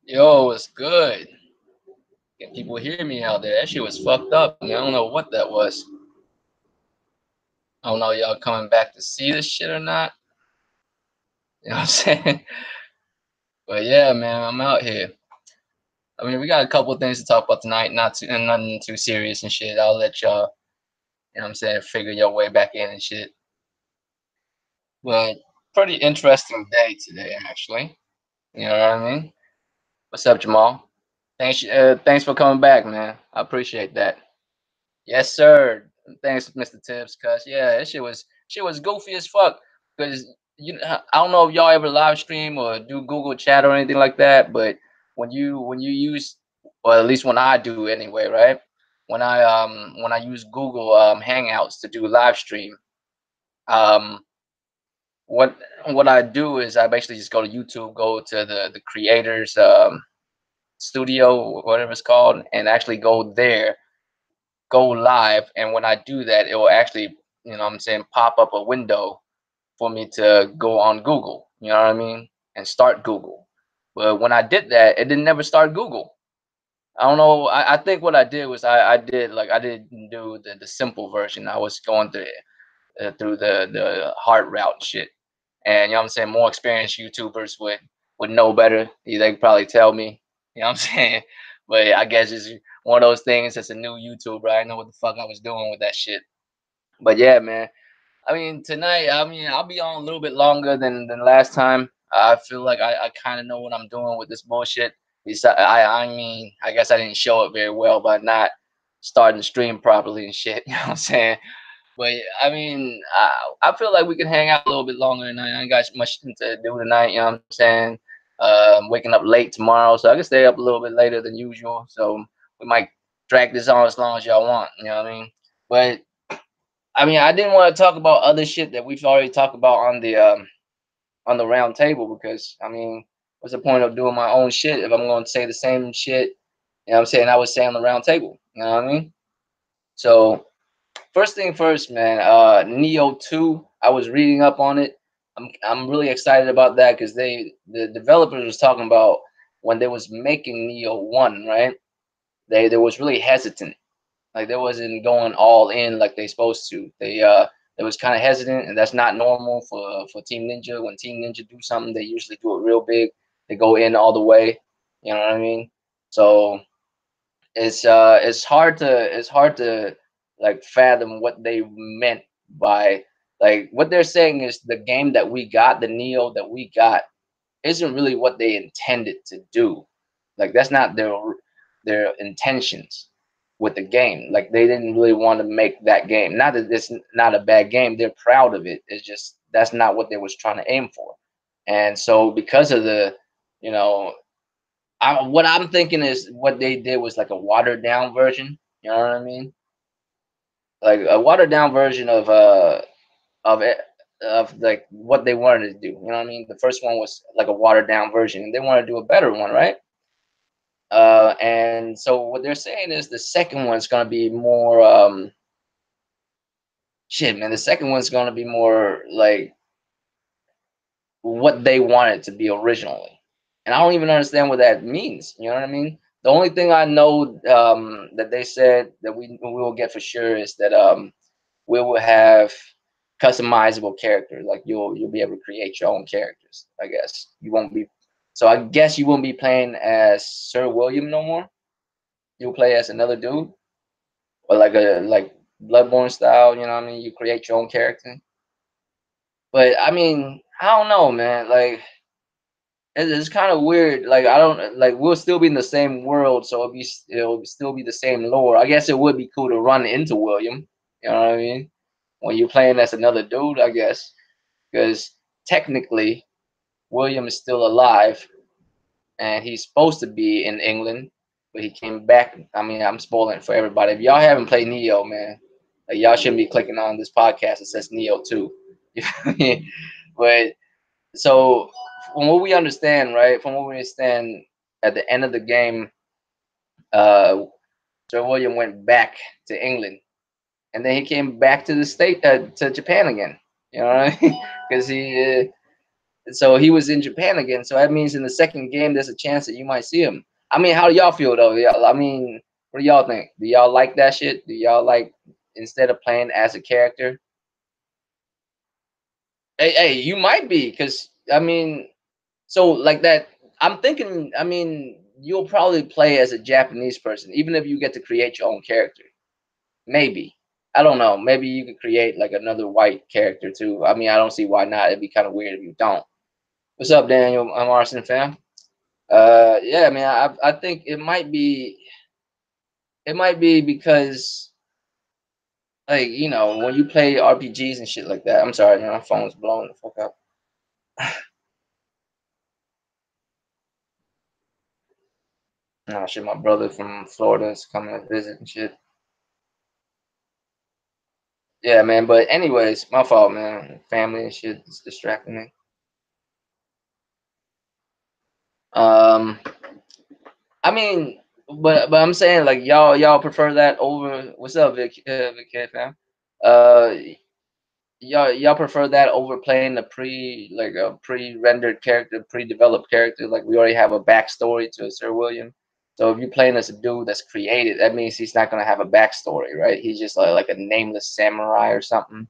Yo, it's good. Can people hear me out there? That shit was fucked up, man. I don't know what that was. I don't know y'all coming back to see this shit or not. You know what I'm saying? But yeah, man, I'm out here. I mean, we got a couple of things to talk about tonight. Not too, and nothing too serious and shit. I'll let y'all, you know what I'm saying, figure your way back in and shit. But pretty interesting day today, actually. You know what I mean? What's up, Jamal? Thanks for coming back, man. I appreciate that. Yes, sir. Thanks, Mr. Tibbs. Cause yeah, that shit was goofy as fuck. Cause I don't know if y'all ever live stream or do Google Chat or anything like that, but when you use, or at least when I do anyway, right? When I use Google Hangouts to do live stream, um, what what I do is I basically just go to YouTube, go to the creators studio, whatever it's called, and actually go there, go live, and when I do that, it will actually, what I'm saying, pop up a window for me to go on Google, you know what I mean, and start Google. But when I did that, it didn't never start Google. I don't know. I think what I did was I didn't do the simple version. I was going through the hard route and shit. And you know what I'm saying, more experienced YouTubers would know better. They could probably tell me. You know what I'm saying? But I guess it's one of those things. It's a new YouTuber. I didn't know what the fuck I was doing with that shit. But yeah, man. I mean, tonight, I mean, I'll be on a little bit longer than last time. I feel like I kind of know what I'm doing with this bullshit. I mean, I guess I didn't show it very well by not starting the stream properly and shit. You know what I'm saying? But I mean, I feel like we can hang out a little bit longer tonight. I ain't got much to do tonight. You know what I'm saying? Waking up late tomorrow, so I can stay up a little bit later than usual. So we might drag this on as long as y'all want. You know what I mean? But I mean, I didn't want to talk about other shit that we've already talked about on the round table because I mean, what's the point of doing my own shit if I'm going to say the same shit? You know what I'm saying? I would say on the round table. You know what I mean? So first thing first, man. Neo 2. I was reading up on it. I'm really excited about that because the developers was talking about when they was making Neo 1, right? They was really hesitant. Like they wasn't going all in like they supposed to. They was kind of hesitant, and that's not normal for Team Ninja. When Team Ninja do something, they usually do it real big. They go in all the way. You know what I mean? So it's hard to like fathom what they meant by, like, what they're saying is the game that we got, the Neo that we got, isn't really what they intended to do. Like that's not their intentions with the game. Like they didn't really want to make that game. Not that it's not a bad game. They're proud of it. It's just that's not what they was trying to aim for. And so because of you know, what I'm thinking is what they did was like a watered down version. You know what I mean? Like a watered down version of it, of like what they wanted to do. You know what I mean? The first one was like a watered down version, and they want to do a better one, right? And so what they're saying is the second one's gonna be more shit, man. The second one's gonna be more like what they wanted to be originally. And I don't even understand what that means. You know what I mean? The only thing I know that they said that we will get for sure is that we will have customizable characters. Like you'll be able to create your own characters. I guess you won't be. So I guess you won't be playing as Sir William no more. You'll play as another dude, or like Bloodborne style. You know what I mean? You create your own character. But I mean, I don't know, man. Like it's kind of weird. Like I don't like we'll still be in the same world, so it'll still be the same lore. I guess it would be cool to run into William. You know what I mean? When you're playing as another dude, I guess, because technically William is still alive and he's supposed to be in England, but he came back. I mean, I'm spoiling it for everybody. If y'all haven't played Nioh, man, like, y'all shouldn't be clicking on this podcast that says Nioh 2. But so from what we understand, right? From what we understand, at the end of the game, uh, Sir William went back to England, and then he came back to the state to Japan again. You know what I mean? Because So he was in Japan again. So that means in the second game, there's a chance that you might see him. I mean, how do y'all feel though? I mean, what do y'all think? Do y'all like that shit? Do y'all like instead of playing as a character? Hey, you might be, because I mean, so like that. I'm thinking. I mean, you'll probably play as a Japanese person, even if you get to create your own character. Maybe. I don't know. Maybe you could create like another white character too. I mean, I don't see why not. It'd be kind of weird if you don't. What's up, Daniel? I'm Arson fam. Yeah, man. I think it might be. It might be because like when you play RPGs and shit like that. I'm sorry, man. My phone's blowing the fuck up. Nah, shit. My brother from Florida is coming to visit and shit. Yeah, man. But anyways, my fault, man. Family and shit is distracting me. Um, I mean, but I'm saying like y'all prefer that over. What's up, Vic fam? Uh, y'all prefer that over playing a like a pre-rendered character, pre-developed character. Like we already have a backstory to Sir William. So if you're playing as a dude that's created, that means he's not gonna have a backstory, right? He's just like a nameless samurai or something.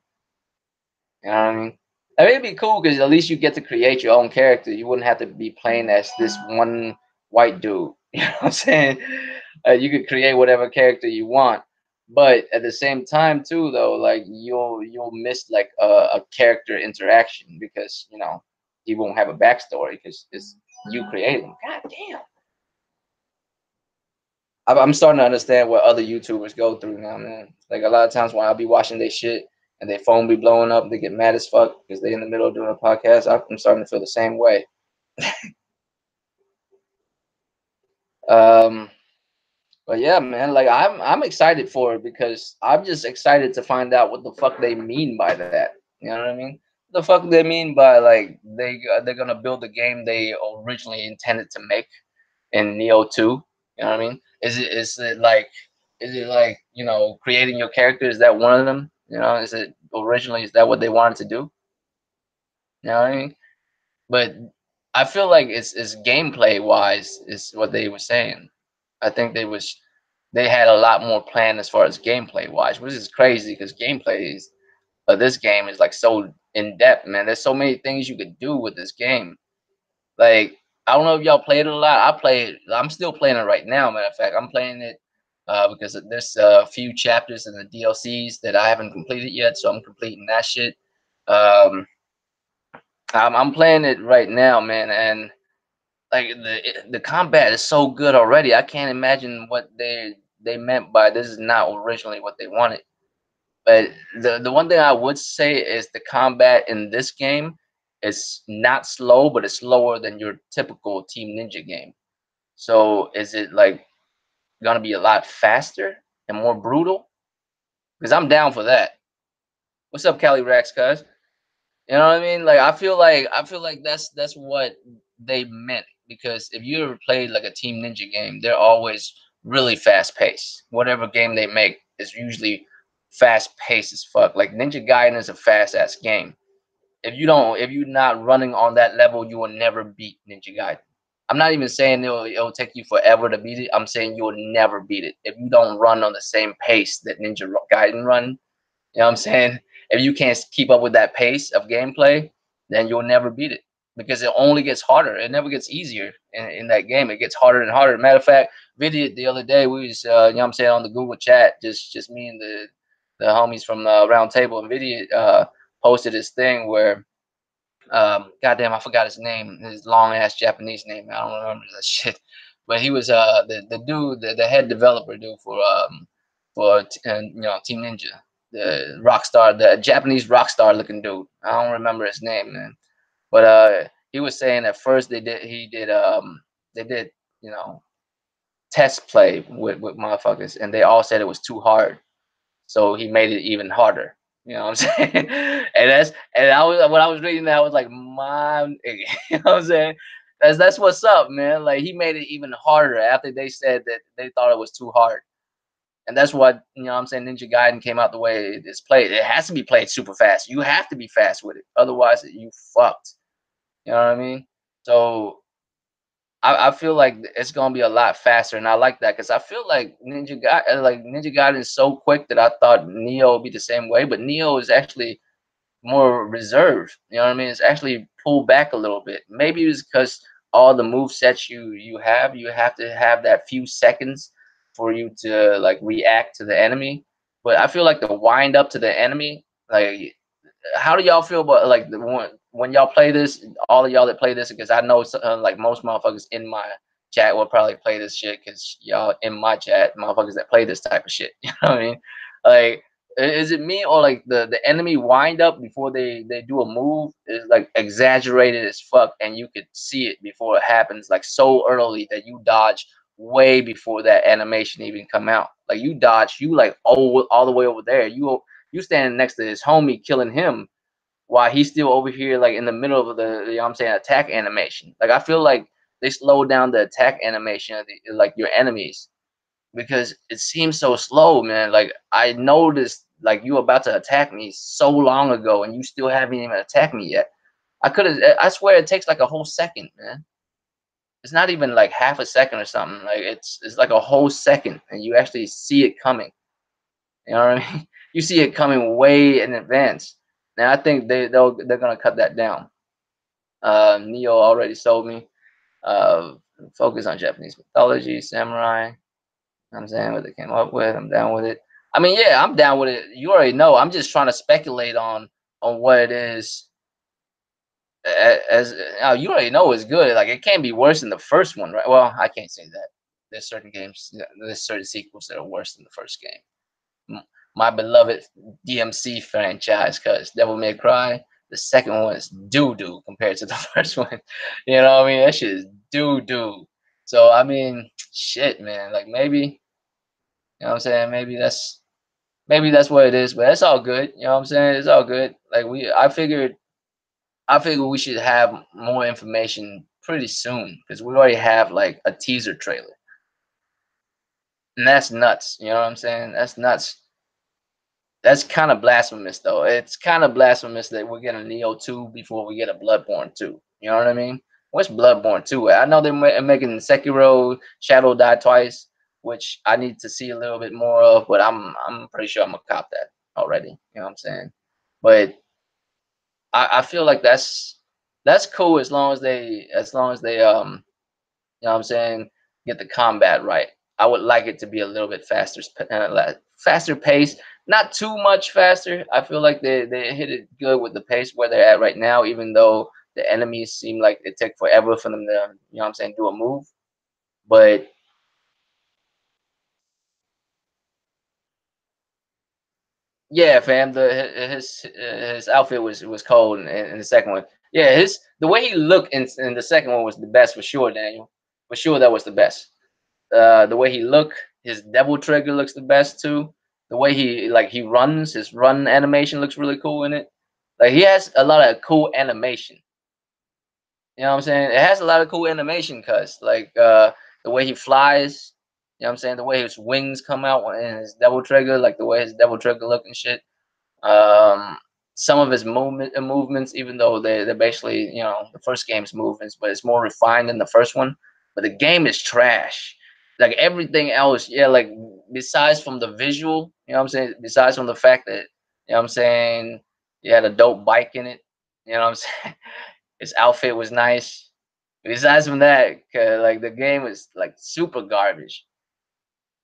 You know what I mean? I mean, it'd be cool because at least you get to create your own character. You wouldn't have to be playing as this one white dude. You know what I'm saying? You could create whatever character you want, but at the same time, too, though, like you'll miss like a character interaction because he won't have a backstory because it's you created him. God damn. I'm starting to understand what other YouTubers go through now, man. Like a lot of times when I'll be watching their shit and their phone be blowing up, they get mad as fuck because they in the middle of doing a podcast. I'm starting to feel the same way. Um, but yeah, man, like I'm excited for it because I'm just excited to find out what the fuck they mean by that. You know what I mean? The fuck they mean by like they're gonna build the game they originally intended to make in Neo 2. You know what I mean? Is it like creating your character? Is that one of them? Is that what they wanted to do? You know what I mean? But I feel like it's gameplay wise is what they were saying. I think they had a lot more planned as far as gameplay wise, which is crazy because gameplay is this game is like so in depth, man. There's so many things you could do with this game. Like, I don't know if y'all played it a lot. I play it. I'm still playing it right now. Matter of fact, I'm playing it because there's a few chapters in the DLCs that I haven't completed yet, so I'm completing that shit. Um, I'm playing it right now, man, and like the combat is so good already. I can't imagine what they meant by this is not originally what they wanted. But the one thing I would say is the combat in this game is not slow, but it's slower than your typical Team Ninja game. So is it like gonna be a lot faster and more brutal? Because I'm down for that. What's up, Cali Rex, cuz? You know what I mean? Like I feel like that's what they meant. Because if you ever played like a Team Ninja game, they're always really fast paced. Whatever game they make is usually fast paced as fuck. Like Ninja Gaiden is a fast ass game. If you're not running on that level, you will never beat Ninja Gaiden. I'm not even saying it'll take you forever to beat it. I'm saying you will never beat it if you don't run on the same pace that Ninja Gaiden run. You know what I'm saying? If you can't keep up with that pace of gameplay, then you'll never beat it because it only gets harder. It never gets easier in that game. It gets harder and harder. Matter of fact, video the other day we was what I'm saying on the Google chat, just me and the homies from the round table and video posted this thing where goddamn, I forgot his name, his long ass Japanese name. I don't remember that shit. But he was the dude, the head developer dude for Team Ninja, the Rockstar, the Japanese Rockstar looking dude. I don't remember his name, man. But he was saying at first they did you know test play with motherfuckers, and they all said it was too hard. So he made it even harder. You know what I'm saying? And I was when I was reading that, I was like, my nigga. You know what I'm saying? That's what's up, man. Like he made it even harder after they said that they thought it was too hard. And that's what what I'm saying, Ninja Gaiden came out the way it's played. It has to be played super fast. You have to be fast with it. Otherwise you fucked. You know what I mean? So I feel like it's gonna be a lot faster, and I like that because I feel like Ninja God is so quick that I thought Neo would be the same way, but Neo is actually more reserved. You know what I mean? It's actually pulled back a little bit. Maybe it's because all the move sets you have to have that few seconds for you to like react to the enemy. But I feel like the wind up to the enemy, like how do y'all feel about like the when y'all play this? All of y'all that play this, because I know like most motherfuckers in my chat will probably play this shit because y'all in my chat, motherfuckers that play this type of shit. You know what I mean? Like, is it me or like the enemy wind up before they do a move is like exaggerated as fuck, and you could see it before it happens, like so early that you dodge way before that animation even come out. Like you dodge, you like all the way over there. You standing next to his homie killing him while he's still over here like in the middle of the you know what I'm saying attack animation. Like I feel like they slowed down the attack animation of like your enemies because it seems so slow, man. Like I noticed like you about to attack me so long ago and you still haven't even attacked me yet. I swear it takes like a whole second, man. It's not even like half a second or something. Like it's like a whole second and you actually see it coming. You know what I mean? You see it coming way in advance. Now I think they're gonna cut that down. Neo already sold me. Uh, Focus on Japanese mythology, samurai. I'm saying what they came up with. I'm down with it. I mean, yeah, I'm down with it. You already know. I'm just trying to speculate on what it is. As you already know, it's good. Like it can't be worse than the first one, right? Well, I can't say that. There's certain games, there's certain sequels that are worse than the first game. My beloved DMC franchise, because Devil May Cry, the second one is doo doo compared to the first one. You know what I mean? That shit is doo doo. So I mean, shit, man. Like maybe, you know what I'm saying? Maybe that's what it is, but it's all good. You know what I'm saying? It's all good. Like I figured we should have more information pretty soon because we already have like a teaser trailer, and that's nuts. You know what I'm saying? That's nuts. That's kind of blasphemous, though. It's kind of blasphemous that we're getting a Neo 2 before we get a Bloodborne 2. You know what I mean? What's Bloodborne 2 at? I know they're making Sekiro Shadow Die Twice, which I need to see a little bit more of, but I'm pretty sure I'm gonna cop that already. You know what I'm saying? But I feel like that's cool as long as they you know what I'm saying, get the combat right. I would like it to be a little bit faster, faster pace, not too much faster. I feel like they hit it good with the pace where they're at right now, even though the enemies seem like it take forever for them to, you know what I'm saying, do a move. But yeah, fam, his outfit was cold in the second one. Yeah, his the way he looked in the second one was the best for sure, Daniel. For sure, that was the best. The way he look, his devil trigger looks the best too. The way he runs, his run animation looks really cool in it. Like he has a lot of cool animation. You know what I'm saying? It has a lot of cool animation, cuz like the way he flies. You know what I'm saying? The way his wings come out and his devil trigger, like the way his devil trigger look and shit. Um, some of his movements, even though they're basically the first game's movements, but it's more refined than the first one. But the game is trash. Like everything else, yeah. Like besides from the visual, you know what I'm saying. Besides from the fact that what I'm saying, he had a dope bike in it. You know what I'm saying. His outfit was nice. Besides from that, like the game was like super garbage.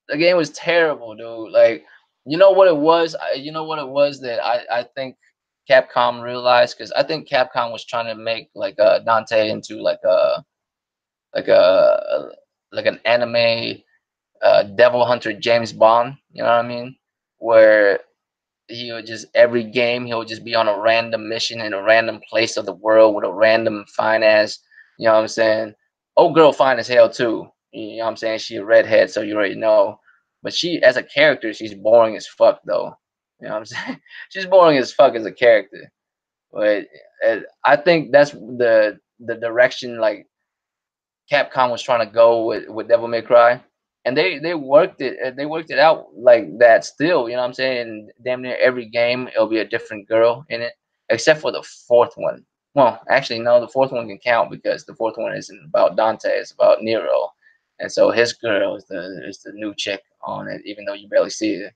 The game was terrible, dude. Like, you know what it was? You know what it was that I think Capcom realized, because I think Capcom was trying to make like Dante into like a like an anime Devil Hunter James Bond. You know what I mean? Where he would just every game he would just be on a random mission in a random place of the world with a random fine ass, you know what I'm saying? Old girl fine as hell too. You know what I'm saying? She a redhead, so you already know. But she as a character, she's boring as fuck though. You know what I'm saying? She's boring as fuck as a character. But I think that's the direction like Capcom was trying to go with Devil May Cry, and they worked it. They worked it out like that. Still, you know what I'm saying? Damn near every game, it'll be a different girl in it, except for the fourth one. Well, actually, no, the fourth one can count because the fourth one isn't about Dante; it's about Nero, and so his girl is the new chick on it, even though you barely see it.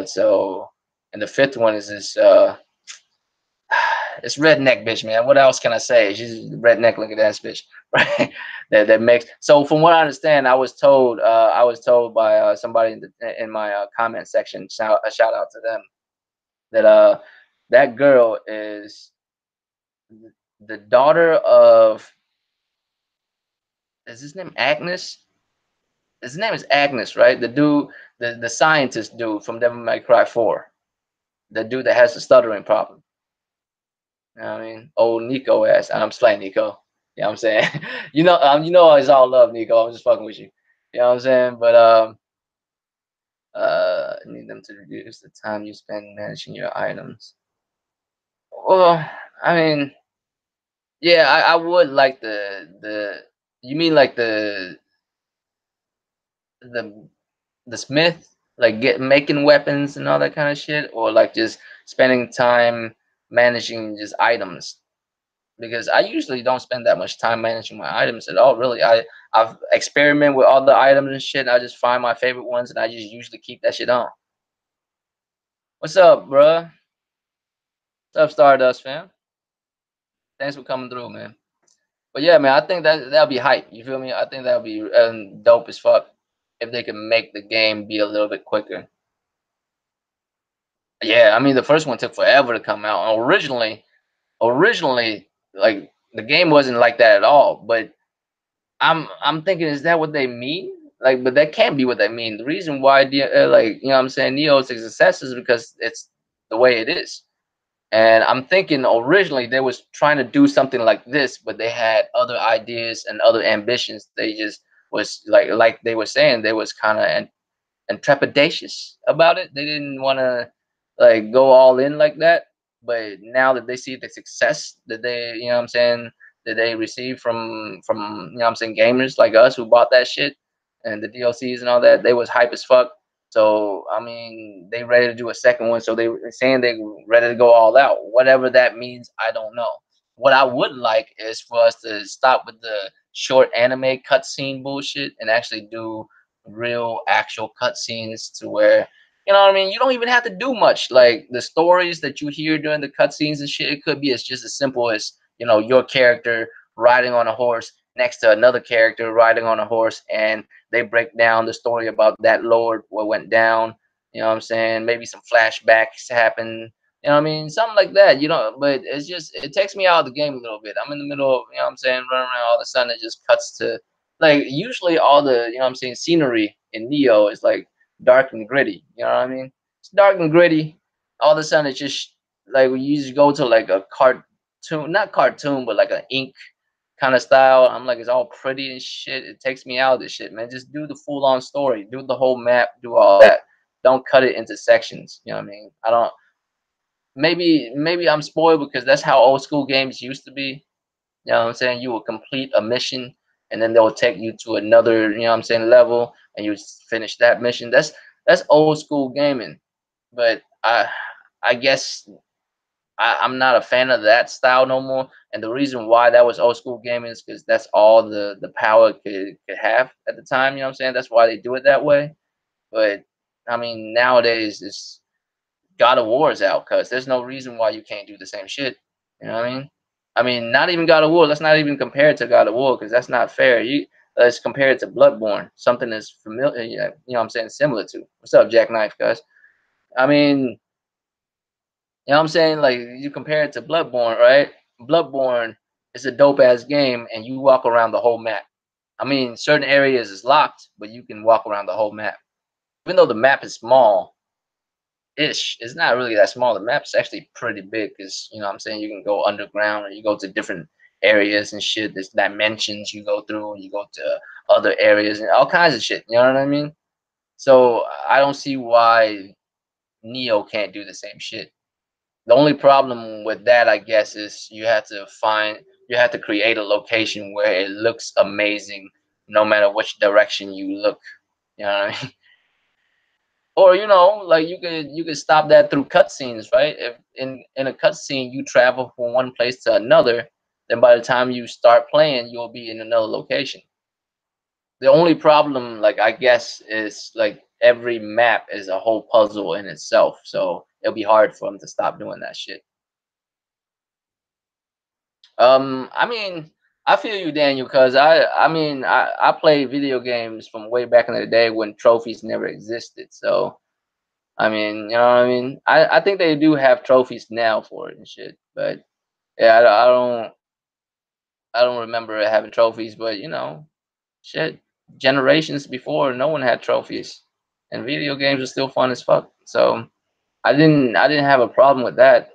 So, and the fifth one is this. It's redneck bitch, man. What else can I say? She's redneck looking ass bitch, right? That makes. So from what I understand, I was told by somebody in my comment section. A shout out to them that that girl is the daughter of, is his name Agnes? His name is Agnes, right? The dude, the scientist dude from Devil May Cry 4, the dude that has the stuttering problem. You know what I mean? Old Nico ass. I'm just playing Nico. You know what I'm saying? It's all love, Nico. I'm just fucking with you. You know what I'm saying? But need them to reduce the time you spend managing your items. Well, I mean, yeah, I would like the. You mean like the the smith, like get making weapons and all that kind of shit, or like just spending time managing just items? Because I usually don't spend that much time managing my items at all. Really, I've experimented with all the items and shit. And I just find my favorite ones, and I just usually keep that shit on. What's up, bruh? What's up, Stardust fam? Thanks for coming through, man. But yeah, man, I think that'll be hype. You feel me? I think that'll be dope as fuck if they can make the game be a little bit quicker. Yeah, I mean the first one took forever to come out. And originally, like the game wasn't like that at all. But I'm thinking, is that what they mean? Like, but that can't be what they mean. The reason why, like, you know, what I'm saying, Neo is a success is because it's the way it is. And I'm thinking originally they was trying to do something like this, but they had other ideas and other ambitions. They just was like they were saying, they was kind of and trepidatious about it. They didn't want to like go all in like that. But now that they see the success that they, you know what I'm saying, that they receive from you know what I'm saying, gamers like us who bought that shit and the DLCs and all that, they was hype as fuck. So I mean, they ready to do a second one. So they were saying they ready to go all out. Whatever that means, I don't know. What I would like is for us to stop with the short anime cutscene bullshit and actually do real actual cutscenes to where, you know what I mean, you don't even have to do much. Like the stories that you hear during the cutscenes and shit, it could be as just as simple as, you know, your character riding on a horse next to another character riding on a horse, and they break down the story about that lord, what went down. You know what I'm saying? Maybe some flashbacks happen. You know what I mean? Something like that, you know, but it's just, it takes me out of the game a little bit. I'm in the middle of, you know what I'm saying, running around, all of a sudden it just cuts to, like, usually all the, you know what I'm saying, scenery in Nioh is like dark and gritty. You know what I mean? It's dark and gritty. All of a sudden it's just like when you just go to like a cartoon, not cartoon, but like an ink kind of style. I'm like, it's all pretty and shit. It takes me out of this shit, man. Just do the full on story, do the whole map, do all that. Don't cut it into sections. You know what I mean? I don't. Maybe I'm spoiled because that's how old school games used to be. You know what I'm saying? You will complete a mission and then they'll take you to another, you know what I'm saying, level, and you finish that mission. That's old school gaming. But I guess I'm not a fan of that style no more. And the reason why that was old school gaming is because that's all the power could have at the time, you know what I'm saying? That's why they do it that way. But I mean nowadays it's God of War is out because there's no reason why you can't do the same shit. You know what I mean? I mean, not even God of War. Let's not even compare it to God of War because that's not fair. Let's compare it to Bloodborne, something that's familiar. Yeah, you know what I'm saying, similar to. What's up, Jackknife, guys? I mean, you know what I'm saying? Like you compare it to Bloodborne, right? Bloodborne is a dope ass game, and you walk around the whole map. I mean, certain areas is locked, but you can walk around the whole map. Even though the map is small, ish. It's not really that small. The map's actually pretty big because, you know what I'm saying, you can go underground and you go to different areas and shit. There's dimensions you go through and you go to other areas and all kinds of shit. You know what I mean? So I don't see why Neo can't do the same shit. The only problem with that, I guess, is you have to create a location where it looks amazing no matter which direction you look. You know what I mean? Or like you could stop that through cutscenes, right? If in a cutscene you travel from one place to another, then by the time you start playing, you'll be in another location. The only problem, like, I guess, is like every map is a whole puzzle in itself, so it'll be hard for them to stop doing that shit. I mean, I feel you, Daniel, because I played video games from way back in the day when trophies never existed. So I mean, what I mean? I think they do have trophies now for it and shit, but yeah, I don't remember having trophies, but shit, generations before, no one had trophies, and video games are still fun as fuck. So I didn't have a problem with that.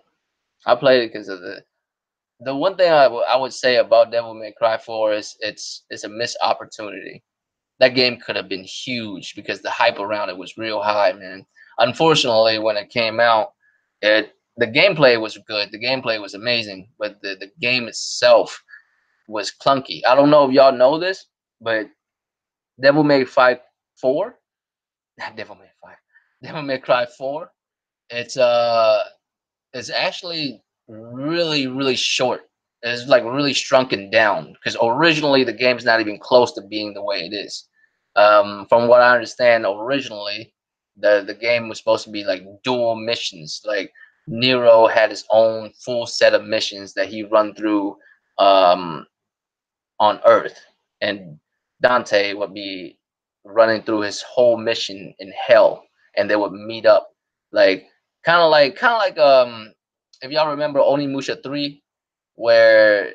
I played it because of the one thing I would say about Devil May Cry 4 is it's a missed opportunity. That game could have been huge because the hype around it was real high, man. Unfortunately, when it came out, the gameplay was good. The gameplay was amazing, but the game itself was clunky. I don't know if y'all know this, but Devil May Cry 4, not Devil May 5, Devil May Cry 4. It's It's actually really, really short. It's like really shrunken down because originally the game's not even close to being the way it is. From what I understand, originally the game was supposed to be like dual missions. Like Nero had his own full set of missions that he run through um, on Earth, and Dante would be running through his whole mission in hell, and they would meet up, like kind of like if y'all remember Onimusha 3, where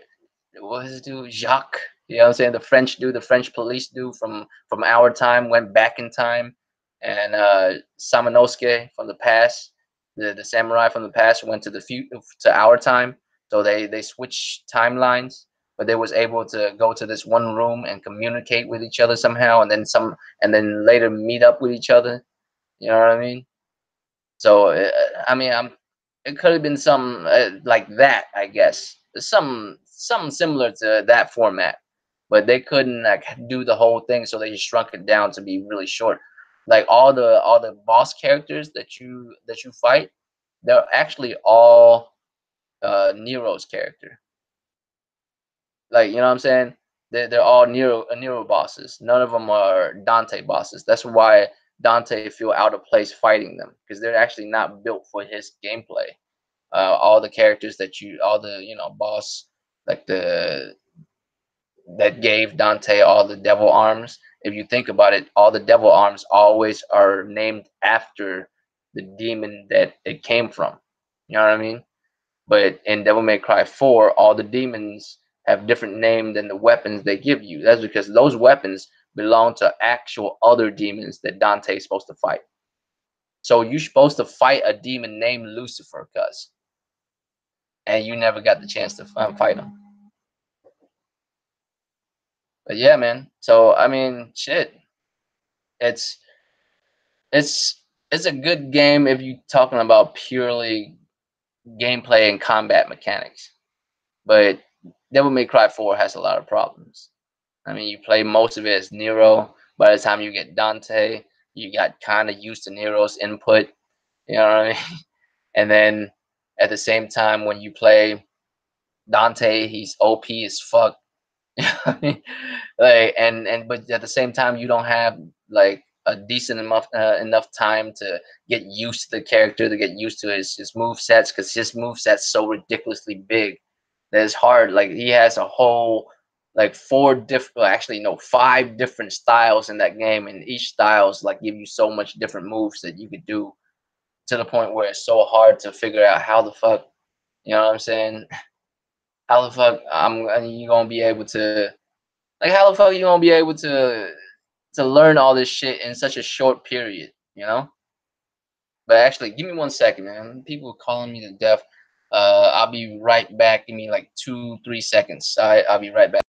what was his dude, Jacques? You know what I'm saying? The French dude, the French police dude from our time went back in time, and Samanosuke from the past, the samurai from the past went to the to our time. So they switched timelines, but they was able to go to this one room and communicate with each other somehow, and then later meet up with each other. You know what I mean? So I mean, it could have been some like that, I guess. Some similar to that format, but they couldn't like do the whole thing, so they just shrunk it down to be really short. Like all the boss characters that you fight, they're actually all Nero's character. Like, you know what I'm saying? They're all Nero bosses. None of them are Dante bosses. That's why Dante feel out of place fighting them, because they're actually not built for his gameplay. All the characters all the boss, like the that gave Dante all the devil arms. If you think about it, all the devil arms always are named after the demon that it came from. You know what I mean? But in Devil May Cry 4, all the demons have different name than the weapons they give you. That's because those weapons belong to actual other demons that Dante is supposed to fight. So you're supposed to fight a demon named Lucifer, cuz, and you never got the chance to fight him. But yeah, man. So I mean, shit. It's it's it's a good game if you're talking about purely gameplay and combat mechanics. But Devil May Cry 4 has a lot of problems. I mean, you play most of it as Nero. By the time you get Dante, you got kind of used to Nero's input. You know what I mean? And then at the same time, when you play Dante, he's OP as fuck. Like, but at the same time, you don't have like a decent enough time to get used to the character, to get used to his move sets, because his move set's so ridiculously big that it's hard. Like, he has a whole like four different, well, actually no, five different styles in that game, and each styles like give you so much different moves that you could do, to the point where it's so hard to figure out how the fuck, you know what I'm saying? How the fuck you gonna be able to, like, how the fuck you gonna be able to learn all this shit in such a short period, you know? But actually, give me 1 second, man. People calling me to death. I'll be right back. Give me like 2, 3 seconds. I'll be right back.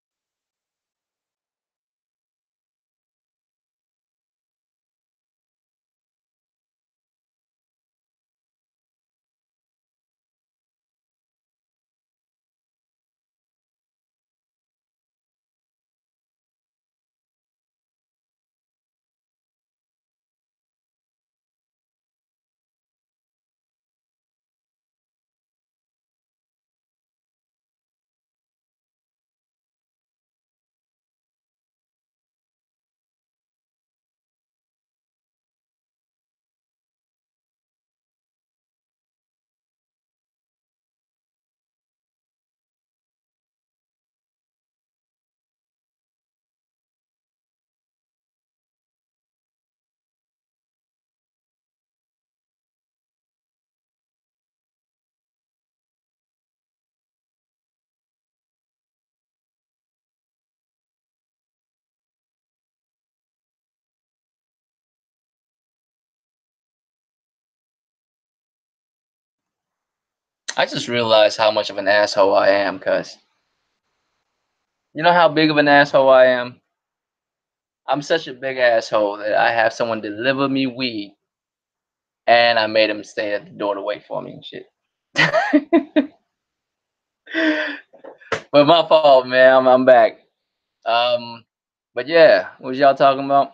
I just realized how much of an asshole I am, cuz you know how big of an asshole I am? I'm such a big asshole that I have someone deliver me weed and I made him stay at the door to wait for me and shit. But my fault, man. I'm back. Um, but yeah, what was y'all talking about?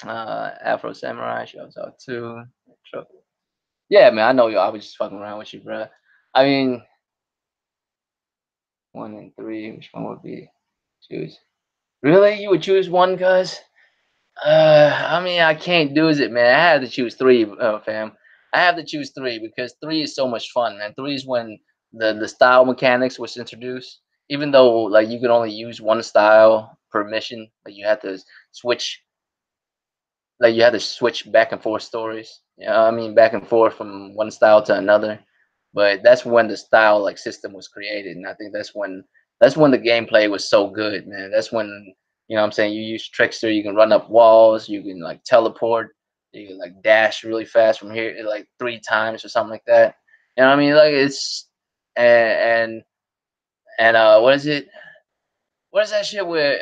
Afro Samurai show talk too. Yeah, man. I know you. I was just fucking around with you, bro. I mean, 1 and 3. Which one would be choose? Really? You would choose one, cuz? I mean, I can't do it, man. I have to choose three, fam. I have to choose three because three is so much fun, man. Three is when the style mechanics was introduced. Even though like you could only use one style per mission, like you had to switch like you had to switch back and forth stories. You know what I mean? Back and forth from one style to another. But that's when the style like system was created. And I think that's when the gameplay was so good, man. That's when you know what I'm saying you use trickster, you can run up walls, you can like teleport, you can like dash really fast from here like 3 times or something like that. You know what I mean? Like it's and what is it? What is that shit with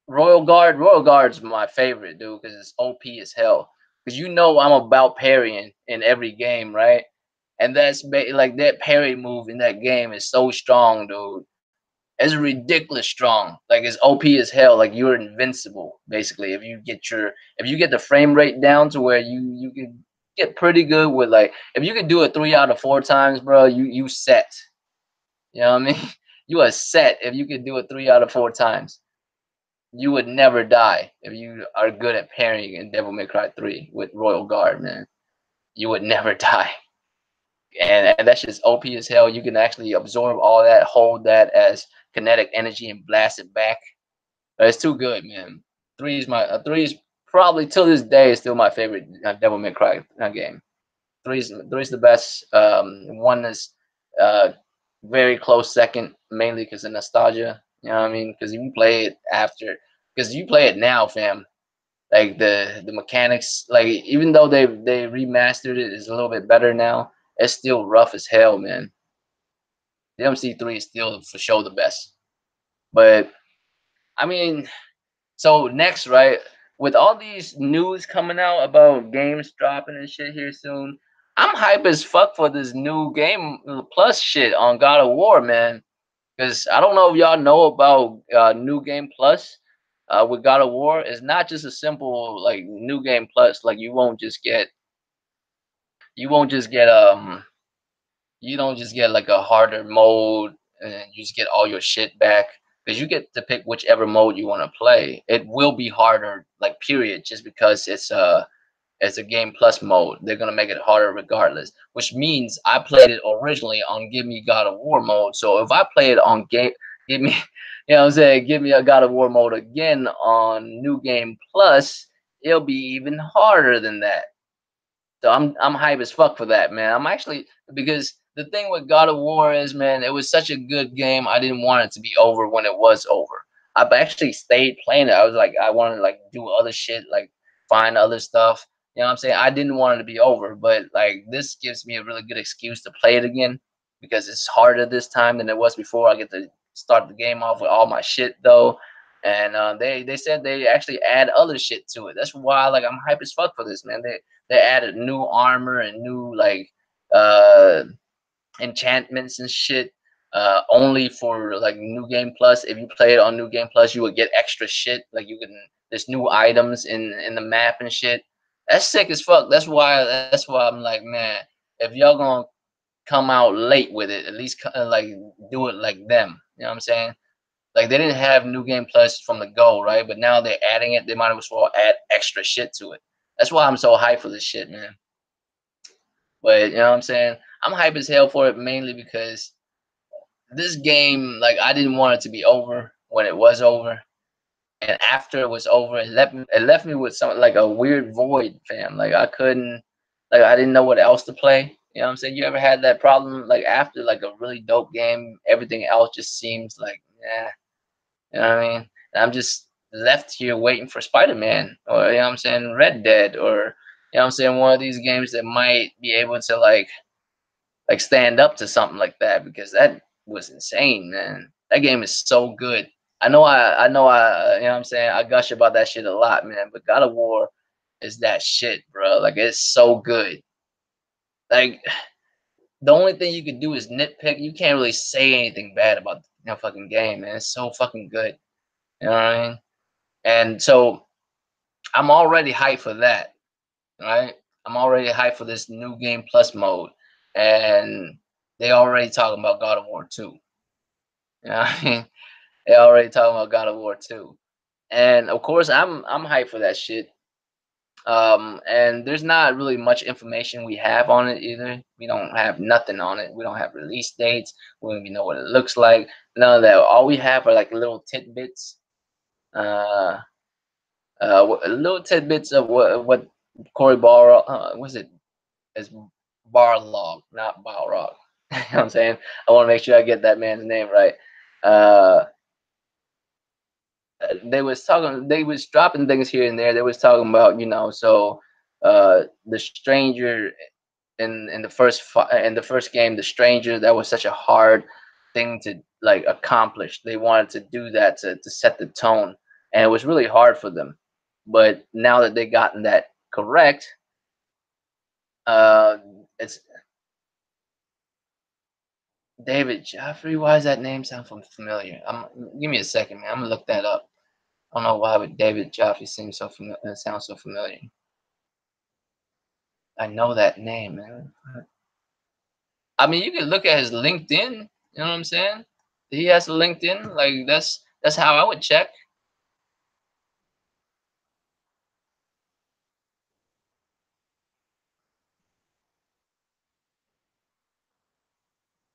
Royal Guard? Royal Guard's my favorite, dude, because it's OP as hell. Because you know I'm about parrying in every game, right? And like that parry move in that game is so strong, dude. It's ridiculous strong. Like it's OP as hell. Like you're invincible, basically. If you get the frame rate down to where you can get pretty good with like if you could do it 3 out of 4 times, bro, you set. You know what I mean? You are set if you could do it 3 out of 4 times. You would never die if you are good at parrying in Devil May Cry 3 with Royal Guard, man. You would never die. And that's just OP as hell. You can actually absorb all that, hold that as kinetic energy and blast it back. It's too good, man. Three is probably till this day is still my favorite Devil May Cry game. Three's the best. One is uh, very close second, mainly because of nostalgia. You know what I mean? Because you play it now, fam. Like the mechanics, like even though they remastered it, is a little bit better now. It's still rough as hell, man. DMC3 is still for sure the best. But I mean, so next, right? With all these news coming out about games dropping and shit here soon, I'm hype as fuck for this new game plus shit on God of War, man. Because I don't know if y'all know about new game plus with God of War. It's not just a simple like new game plus. Like you won't just get you don't just get like a harder mode and you just get all your shit back because you get to pick whichever mode you want to play. It will be harder, like period, just because it's a game plus mode. They're gonna make it harder regardless, which means I played it originally on Give Me God of War mode. So if I play it on give me, you know what I'm saying, give me a God of War mode again on New Game Plus, it'll be even harder than that. So I'm hype as fuck for that, man. I'm actually because the thing with God of War is, man, it was such a good game. I didn't want it to be over when it was over. I actually stayed playing it. I was like, I wanted to like do other shit, like find other stuff. You know what I'm saying? I didn't want it to be over, but like this gives me a really good excuse to play it again because it's harder this time than it was before. I get to start the game off with all my shit though. And they said they actually add other shit to it. That's why like I'm hype as fuck for this, man. They added new armor and new like uh enchantments and shit only for like new game plus. If you play it on new game plus you would get extra shit like you can there's new items in the map and shit. That's sick as fuck. That's why I'm like, man, if y'all gonna come out late with it, at least like do it like them, you know what I'm saying? Like they didn't have new game plus from the go, right? But now they're adding it. They might as well add extra shit to it. That's why I'm so hyped for this shit, man. But you know what I'm saying? I'm hype as hell for it mainly because this game, like I didn't want it to be over when it was over. And after it was over, it left me with some like a weird void, fam. Like I couldn't like I didn't know what else to play. You know what I'm saying? You ever had that problem? Like after like a really dope game, everything else just seems like yeah. You know what I mean? And I'm just left here waiting for Spider-Man or you know what I'm saying, Red Dead or you know what I'm saying, one of these games that might be able to like like stand up to something like that, because that was insane, man. That game is so good. I know, you know what I'm saying, I gush about that shit a lot, man. But God of War is that shit, bro. Like it's so good. Like the only thing you could do is nitpick. You can't really say anything bad about the fucking game, man. It's so fucking good. You know what I mean? And so I'm already hyped for that, right? I'm already hyped for this new game plus mode, and they already talking about God of War 2. You know what I mean? They already talking about God of War 2. And of course I'm hyped for that shit. And there's not really much information we have on it either. We don't have nothing on it. We don't have release dates. We don't even know what it looks like. None of that. All we have are like little tidbits. Uh, little tidbits of what Corey Bar was it? Is Barlog, not Balrog. You know what I'm saying? I want to make sure I get that man's name right. Uh, they was dropping things here and there. They was talking about, so the stranger in the first game, the stranger, that was such a hard thing to like accomplish. They wanted to do that to set the tone, and it was really hard for them. But now that they gotten that correct, uh, it's David Joffrey. Why does that name sound familiar? Give me a second, man. I'm gonna look that up. I don't know why, but David Joffrey seems so familiar. Sounds so familiar. I know that name, man. I mean, you can look at his LinkedIn. You know what I'm saying? He has a LinkedIn. Like that's how I would check.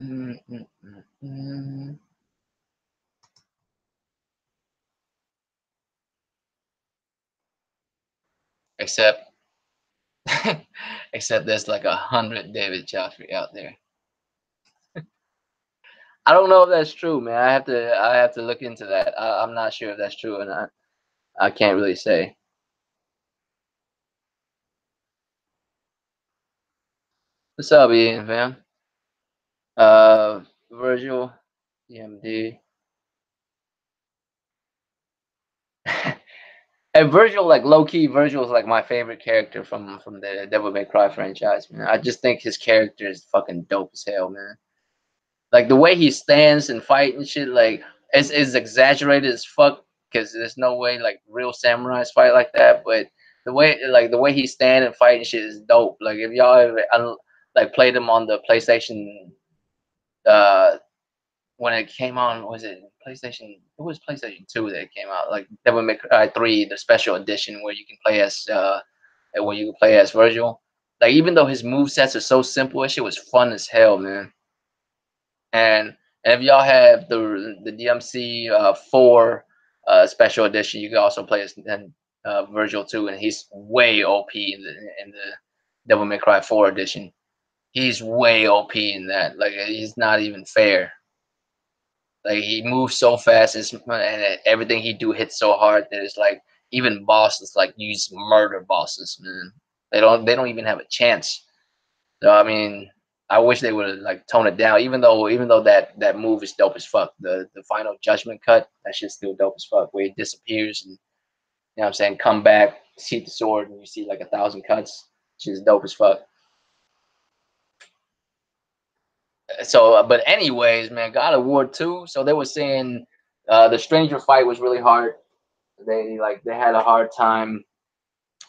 Mm, mm, mm, mm. Except, except there's like 100 David Joffrey out there. I don't know if that's true, man. I have to look into that. I'm not sure if that's true or not. I can't really say. What's up, Ian, fam? Uh, Virgil, DMD. And Virgil, like low key, Virgil is like my favorite character from the Devil May Cry franchise, man. I just think his character is fucking dope as hell, man. Like the way he stands and fight and shit, like it's exaggerated as fuck, because there's no way like real samurais fight like that. But the way he stand and fight and shit is dope. Like if y'all ever like played him on the PlayStation, uh, when it came on, was it PlayStation? It was PlayStation 2 that came out. Like Devil May Cry 3, the special edition where you can play as Virgil. Like even though his move sets are so simple, that shit was fun as hell, man. And if y'all have the DMC 4 special edition, you can also play as Virgil too, and he's way OP in the Devil May Cry 4 edition. He's way OP in that. Like he's not even fair. Like he moves so fast, and everything he do hits so hard that it's like even bosses like use murder bosses, man. They don't even have a chance. So I mean, I wish they would like tone it down. Even though that move is dope as fuck. The final judgment cut, that shit's still dope as fuck. Where he disappears and, what I'm saying, come back, see the sword, and you see like 1,000 cuts. She's dope as fuck. So, but anyways, man, God of War 2. So they were saying the stranger fight was really hard. They had a hard time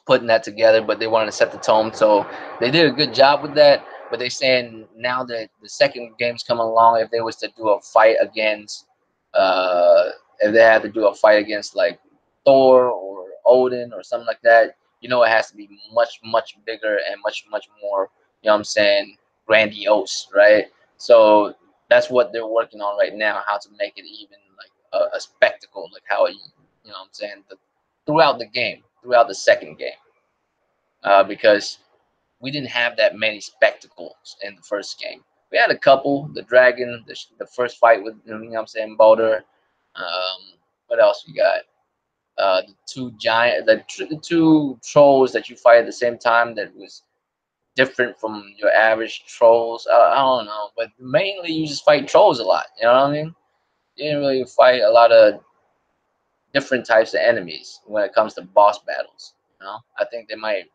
putting that together, but they wanted to set the tone. So they did a good job with that. But they saying now that the second game's coming along, if they was to do a fight against, uh, if they had to do a fight against like Thor or Odin or something like that, it has to be much much bigger and much much more. You know what I'm saying? Grandiose, right? So that's what they're working on right now. How to make it even like a spectacle, like how what I'm saying, throughout the game, throughout the second game, because we didn't have that many spectacles in the first game. We had a couple, the dragon, the first fight with, what I'm saying, Boulder. What else we got? The two trolls that you fight at the same time, that was different from your average trolls. I don't know, but mainly you just fight trolls a lot. You know what I mean? You didn't really fight a lot of different types of enemies when it comes to boss battles. You know, I think they might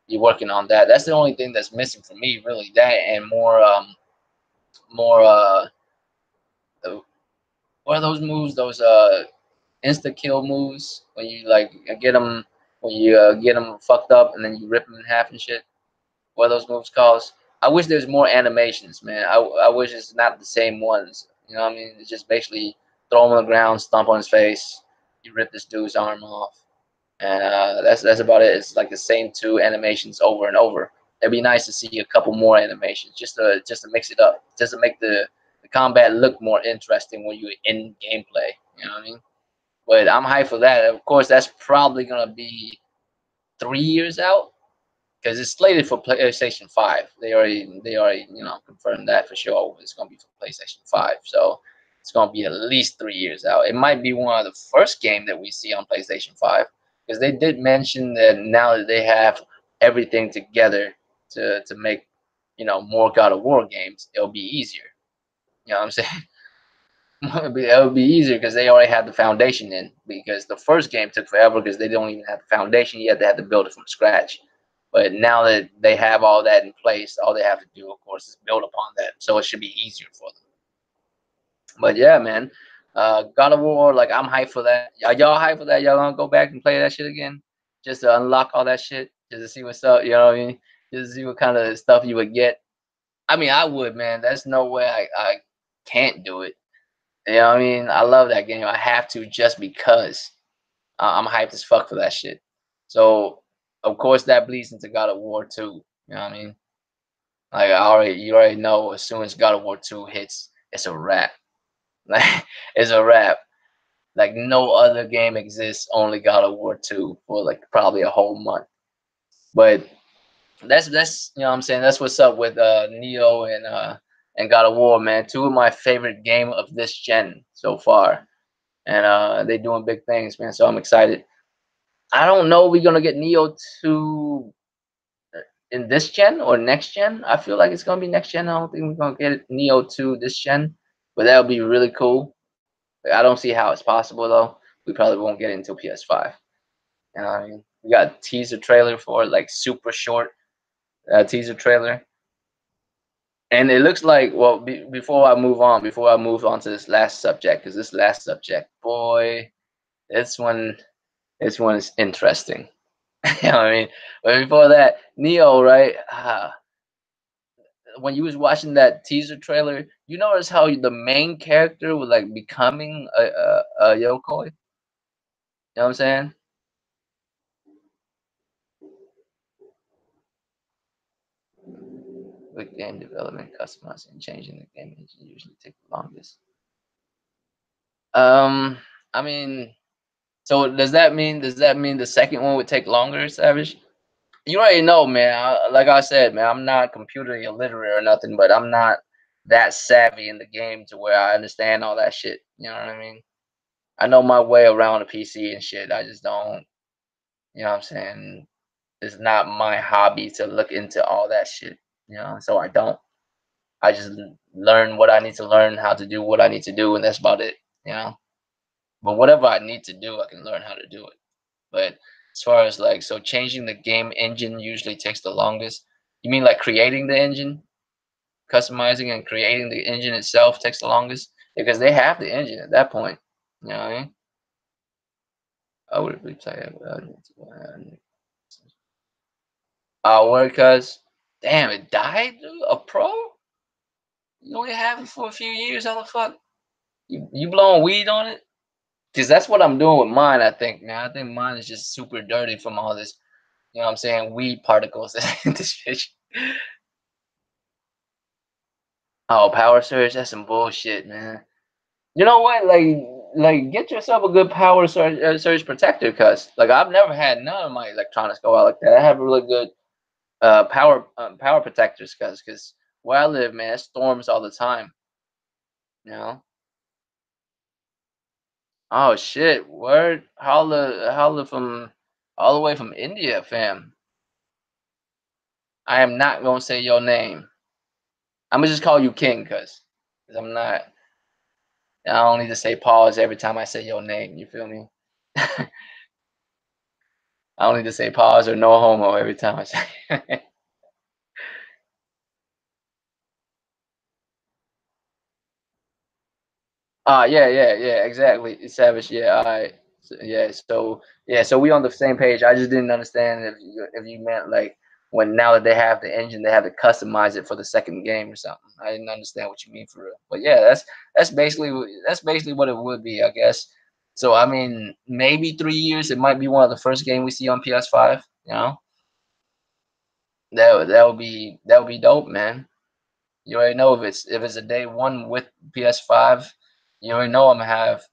be working on that. That's the only thing that's missing for me, really. That and more uh, what are those moves? Those insta kill moves when you like get them when you get them fucked up and then you rip them in half and shit. What are those moves called? I wish there's more animations, man. I wish it's not the same ones. You know what I mean? It's just basically throw him on the ground, stomp on his face, you rip this dude's arm off, and that's about it. It's like the same two animations over and over. It'd be nice to see a couple more animations just to mix it up, just to make the combat look more interesting when you're in gameplay. You know what I mean? But I'm hyped for that. Of course, that's probably gonna be 3 years out because it's slated for PlayStation 5. They already confirmed that for sure. It's gonna be for PlayStation 5, so it's gonna be at least 3 years out. It might be one of the first game that we see on PlayStation 5 because they did mention that now that they have everything together to make more God of War games, it'll be easier. You know what I'm saying? It would be easier because they already had the foundation in. Because the first game took forever because they don't even have the foundation yet. They had to build it from scratch. But now that they have all that in place, all they have to do, of course, is build upon that. So it should be easier for them. But yeah, man, God of War, like I'm hyped for that. Y'all hyped for that? Y'all gonna go back and play that shit again, just to unlock all that shit, just to see what's up. You know what I mean? Just to see what kind of stuff you would get. I mean, I would, man. There's no way I can't do it. You know what I mean? I love that game. I have to just because I'm hyped as fuck for that shit. So of course that bleeds into God of War 2. You know what I mean? Like you already know as soon as God of War 2 hits, it's a wrap. Like it's a wrap. Like no other game exists, only God of War 2 for like probably a whole month. But that's you know what I'm saying, that's what's up with Nioh and God of War, man. Two of my favorite game of this gen so far. And they're doing big things, man. So I'm excited. I don't know if we're gonna get Neo 2 in this gen or next gen. I feel like it's gonna be next gen. I don't think we're gonna get Neo 2 this gen, but that would be really cool. I don't see how it's possible though. We probably won't get it until PS5. You know what I mean? We got a teaser trailer for it, like super short teaser trailer, and it looks like well. Before I move on to this last subject, because this last subject, boy, this one this one is interesting. You know what I mean? But before that, Neo, right? When you was watching that teaser trailer, you notice how the main character was like becoming a Yokoi. You know what I'm saying? With game development, customizing, and changing the game engine usually take the longest. Um, I mean, so does that mean the second one would take longer, Savage? You already know, man. Like I said, man, I'm not computer illiterate or nothing, but I'm not that savvy in the game to where I understand all that shit. You know what I mean? I know my way around a PC and shit. I just don't, you know what I'm saying? It's not my hobby to look into all that shit, so I don't. I just learn what I need to learn, how to do what I need to do, and that's about it, you know? But whatever I need to do, I can learn how to do it. But as far as like, so changing the game engine usually takes the longest. You mean like creating the engine, customizing and creating the engine itself takes the longest? Because they have the engine at that point. You know what I mean? I would replay it. Where cuz damn it died, dude? A pro? You only have it for a few years, how the fuck? You blowing weed on it? Cause that's what I'm doing with mine, I think, man. I think mine is just super dirty from all this, you know what I'm saying, weed particles in this fish. Oh, power surge, that's some bullshit, man. You know what? Like get yourself a good power surge protector, cuz like I've never had none of my electronics go out like that. I have really good power protectors, cuz where I live, man, it storms all the time, you know. Oh shit, word holla from all the way from India, fam. I am not gonna say your name. I'm gonna just call you King, cause I'm not. I don't need to say pause every time I say your name. You feel me? I don't need to say pause or no homo every time I say. Yeah, yeah, yeah, exactly. It's Savage. Yeah, all right. So we on the same page. I just didn't understand if you meant like when now that they have the engine, they have to customize it for the second game or something. I didn't understand what you mean for real. But yeah, that's basically what it would be, I guess. So I mean, maybe 3 years. It might be one of the first game we see on PS5. You know, that would be dope, man. You already know if it's a day one with PS5, you already know I'm gonna have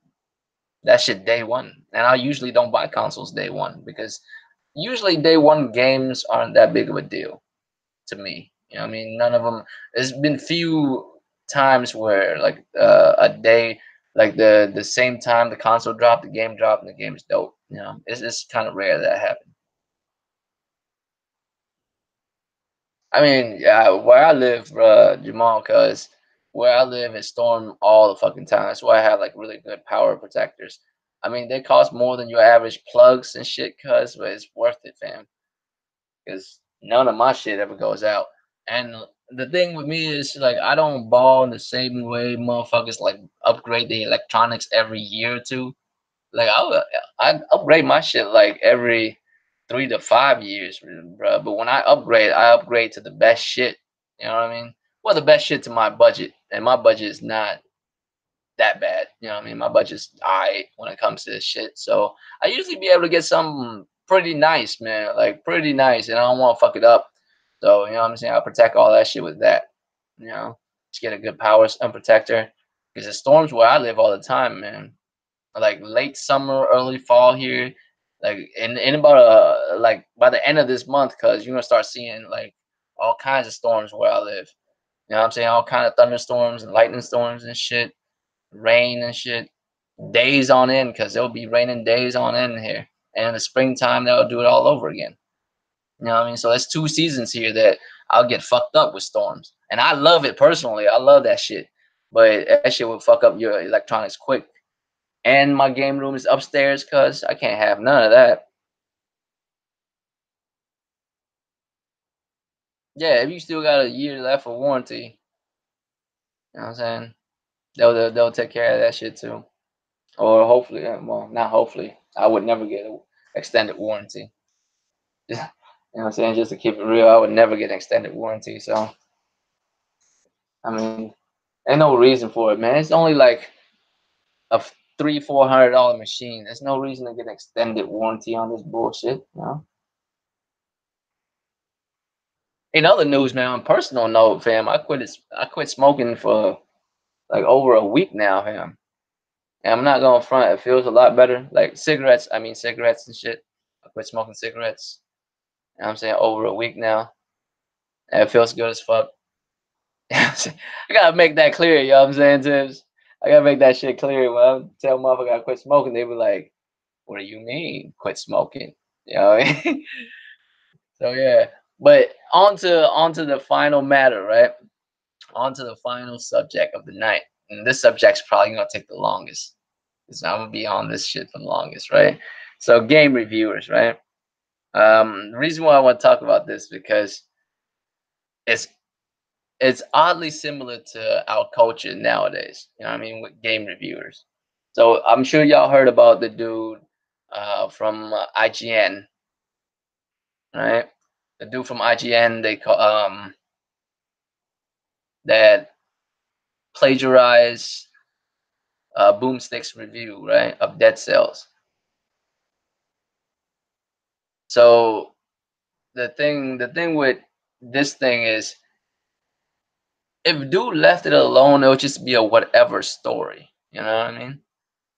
that shit day one. And I usually don't buy consoles day one because usually day one games aren't that big of a deal to me. You know what I mean? None of them. There's been few times where like a day like the same time the console dropped, the game dropped, and the game is dope. You know, it's kind of rare that happens. I mean, yeah, where I live, Jamal, cause where I live is storm all the fucking time. That's why I have like really good power protectors. I mean, they cost more than your average plugs and shit, cuz, but it's worth it, fam. Cause none of my shit ever goes out. And the thing with me is like I don't ball in the same way motherfuckers like upgrade the electronics every year or two. Like I upgrade my shit like every 3 to 5 years, bro. But when I upgrade to the best shit. You know what I mean? Well, the best shit to my budget, and my budget is not that bad. You know what I mean? My budget's alright when it comes to this shit. So I usually be able to get something pretty nice, man. Like pretty nice, and I don't want to fuck it up. So you know what I'm saying? I protect all that shit with that. You know, just get a good power protector because it storms where I live all the time, man, like late summer, early fall here. Like in about like by the end of this month, cause you're gonna start seeing like all kinds of storms where I live. You know what I'm saying? All kind of thunderstorms and lightning storms and shit, rain and shit, days on end, cause it'll be raining days on end here. And in the springtime, they'll do it all over again. You know what I mean? So that's 2 seasons here that I'll get fucked up with storms, and I love it personally. I love that shit, but that shit will fuck up your electronics quick. And my game room is upstairs because I can't have none of that. Yeah, if you still got a year left for warranty, you know what I'm saying? They'll take care of that shit too. Or hopefully, well, not hopefully. I would never get an extended warranty. You know what I'm saying? Just to keep it real, I would never get an extended warranty. So I mean, ain't no reason for it, man. It's only like a $300-400 machine. There's no reason to get an extended warranty on this bullshit. You know. In other news, man, on a personal note, fam, I quit smoking for like over a week now, fam. And I'm not gonna front, it feels a lot better. Like cigarettes, I mean cigarettes and shit. I quit smoking cigarettes. You know what I'm saying, over a week now. And it feels good as fuck. I gotta make that clear, you know what I'm saying, Tibbs? I gotta make that shit clear. When I tell motherfucker I quit smoking, they be like, what do you mean quit smoking? You know what I mean? So yeah. But on to the final matter, right? On to the final subject of the night. And this subject's probably gonna take the longest. Because I'm gonna be on this shit for the longest, right? So game reviewers, right? The reason why I want to talk about this because it's it's oddly similar to our culture nowadays. You know what I mean with game reviewers. So I'm sure y'all heard about the dude from IGN, right? The dude from IGN they call that plagiarized Boomstick's review, right, of Dead Cells. So the thing with this thing is if dude left it alone, it would just be a whatever story. You know what I mean?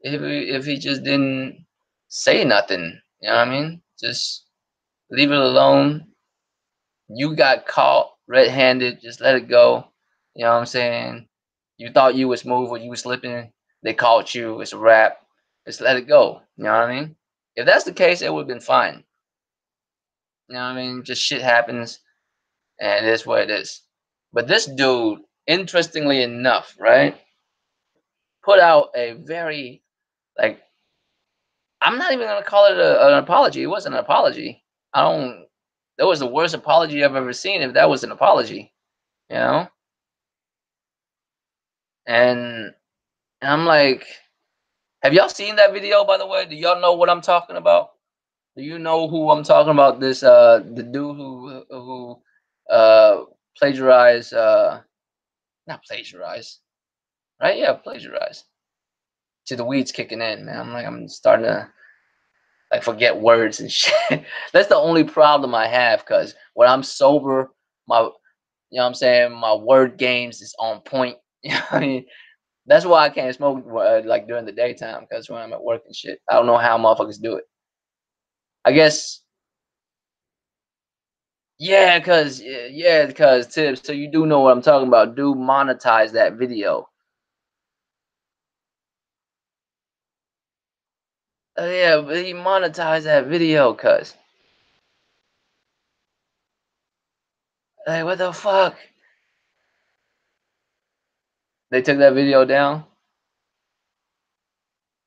If he just didn't say nothing, you know what I mean? Just leave it alone. You got caught red-handed, just let it go. You know what I'm saying? You thought you was smooth or you was slipping, they caught you, it's a wrap. Just let it go. You know what I mean? If that's the case, it would have been fine. You know what I mean? Just shit happens. and it is what it is. But this dude, interestingly enough, right, put out a very like I'm not even gonna call it an apology. It wasn't an apology. I don't. That was the worst apology I've ever seen. If that was an apology, you know, and I'm like, have y'all seen that video? By the way, do y'all know what I'm talking about? Do you know who I'm talking about? This the dude who uh plagiarized not plagiarized, right? Yeah, plagiarized. To the weeds kicking in, man. I'm like, I'm starting to like forget words and shit. That's the only problem I have because when I'm sober, my you know what I'm saying, my word games is on point. You know what I mean? That's why I can't smoke like during the daytime because when I'm at work and shit, I don't know how motherfuckers do it. I guess yeah, because tips. So you do know what I'm talking about. Do monetize that video. Yeah, but he monetized that video, cuz like what the fuck? They took that video down.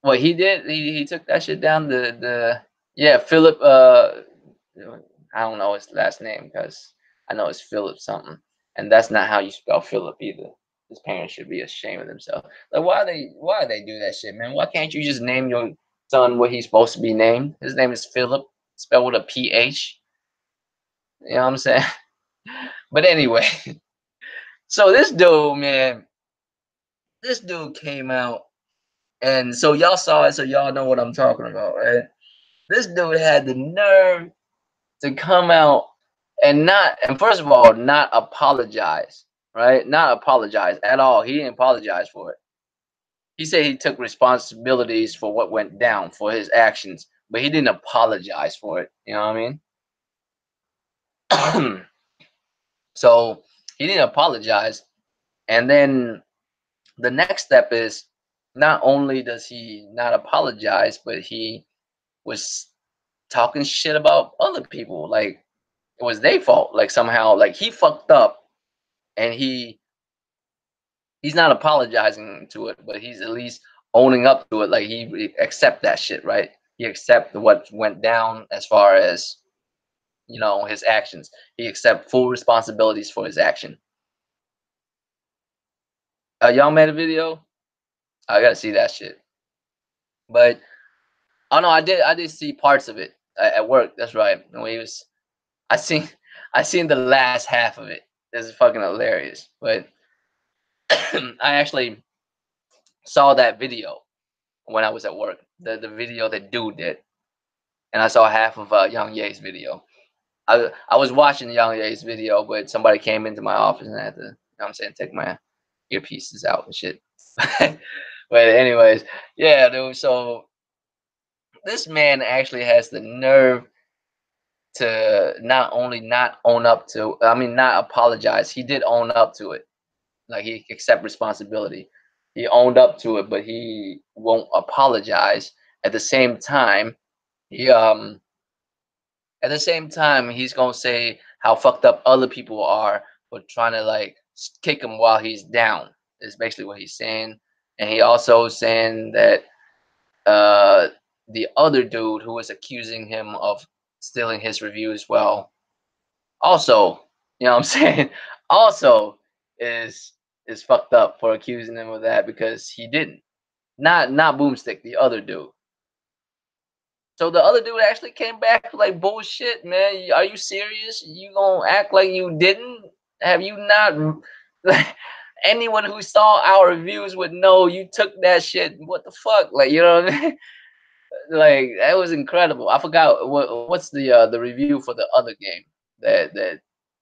What he did? He took that shit down. The yeah, Philip. I don't know his last name because I know it's Philip something, and that's not how you spell Philip either. His parents should be ashamed of themselves. Like why they do that shit, man? Why can't you just name your son what he's supposed to be named? His name is Philip, spelled with a PH. You know what I'm saying? But anyway, so this dude, man, this dude came out, and so y'all saw it, so y'all know what I'm talking about, right? This dude had the nerve to come out and first of all not apologize, right? Not apologize at all. He didn't apologize for it. He said he took responsibilities for what went down for his actions, but he didn't apologize for it. You know what I mean? So he didn't apologize, and then the next step is not only does he not apologize, but he was talking shit about other people like it was their fault, like somehow like he fucked up and he's not apologizing to it, but he's at least owning up to it. Like he accept that shit, right? He accept what went down as far as his actions. He accept full responsibilities for his action. Y'all made a video. I gotta see that shit. But oh no, I did see parts of it at work. That's right. When he was, I seen I seen the last half of it. It's fucking hilarious. But I actually saw that video when I was at work. The video that dude did, and I saw half of Young Ye's video. I was watching Young Ye's video, but somebody came into my office and I had to, what I'm saying, take my earpieces out and shit. But anyways, yeah, dude. So this man actually has the nerve to not only not own up to, I mean, not apologize. He did own up to it. Like he accept responsibility. He owned up to it, but he won't apologize. At the same time, he at the same time he's gonna say how fucked up other people are for trying to like kick him while he's down. Is basically what he's saying. And he also saying that uh the other dude who was accusing him of stealing his review as well also, what I'm saying, also is is fucked up for accusing him of that because he didn't. Not Boomstick, the other dude. So the other dude actually came back like bullshit, man. Are you serious? You gonna act like you didn't? Have you not? Anyone who saw our reviews would know you took that shit. What the fuck? Like you know what I mean? Like that was incredible. I forgot what's the review for the other game that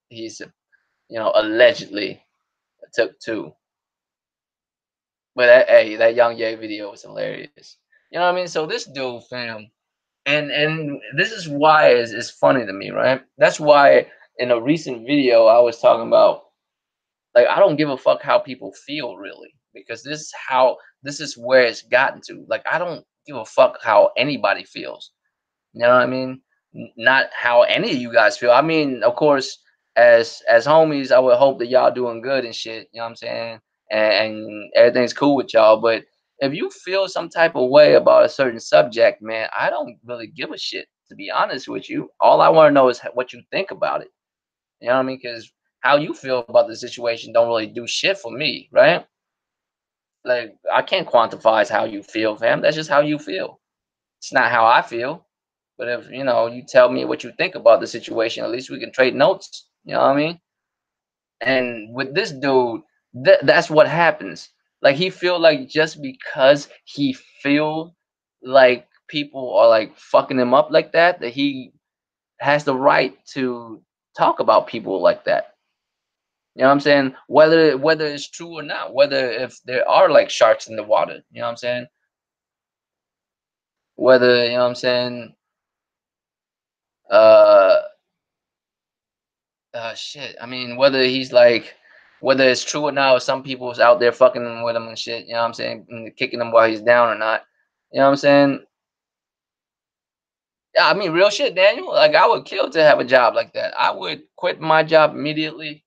he's allegedly took too. But hey, that Young Ye video was hilarious. You know what I mean? So this dude, fam, and this is why it's funny to me, right? That's why in a recent video I was talking about like I don't give a fuck how people feel really because this is where it's gotten to. Like I don't give a fuck how anybody feels. You know what I mean? Not how any of you guys feel. I mean, of course, as homies, I would hope that y'all doing good and shit. You know what I'm saying? And everything's cool with y'all. But if you feel some type of way about a certain subject, man, I don't really give a shit. To be honest with you, all I want to know is what you think about it. You know what I mean? Because how you feel about the situation don't really do shit for me, right? Like I can't quantify how you feel, fam. That's just how you feel. It's not how I feel. But if you tell me what you think about the situation, at least we can trade notes. You know what I mean? And with this dude, that's what happens. Like he feel like just because he feel like people are like fucking him up like that, that he has the right to talk about people like that. You know what I'm saying? Whether it's true or not, whether if there are like sharks in the water, you know what I'm saying? Whether, you know what I'm saying, uh shit. I mean, whether it's true or not, or some people's out there fucking with him and shit, you know what I'm saying, and kicking him while he's down or not. You know what I'm saying? Yeah, I mean, real shit, Daniel. Like, I would kill to have a job like that. I would quit my job immediately,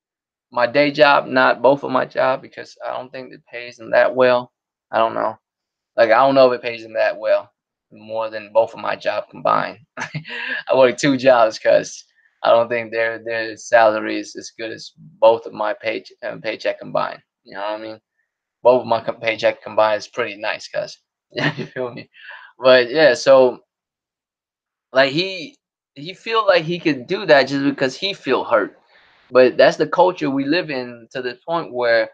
my day job, not both of my job, because I don't think it pays them that well. I don't know. Like, I don't know if it pays them that well, more than both of my job combined. I work two jobs because I don't think their salary is as good as both of my paycheck combined. You know what I mean? Both of my paycheck combined is pretty nice, cuz you feel me? But yeah, so like he feel like he could do that just because he feel hurt. But that's the culture we live in, to the point where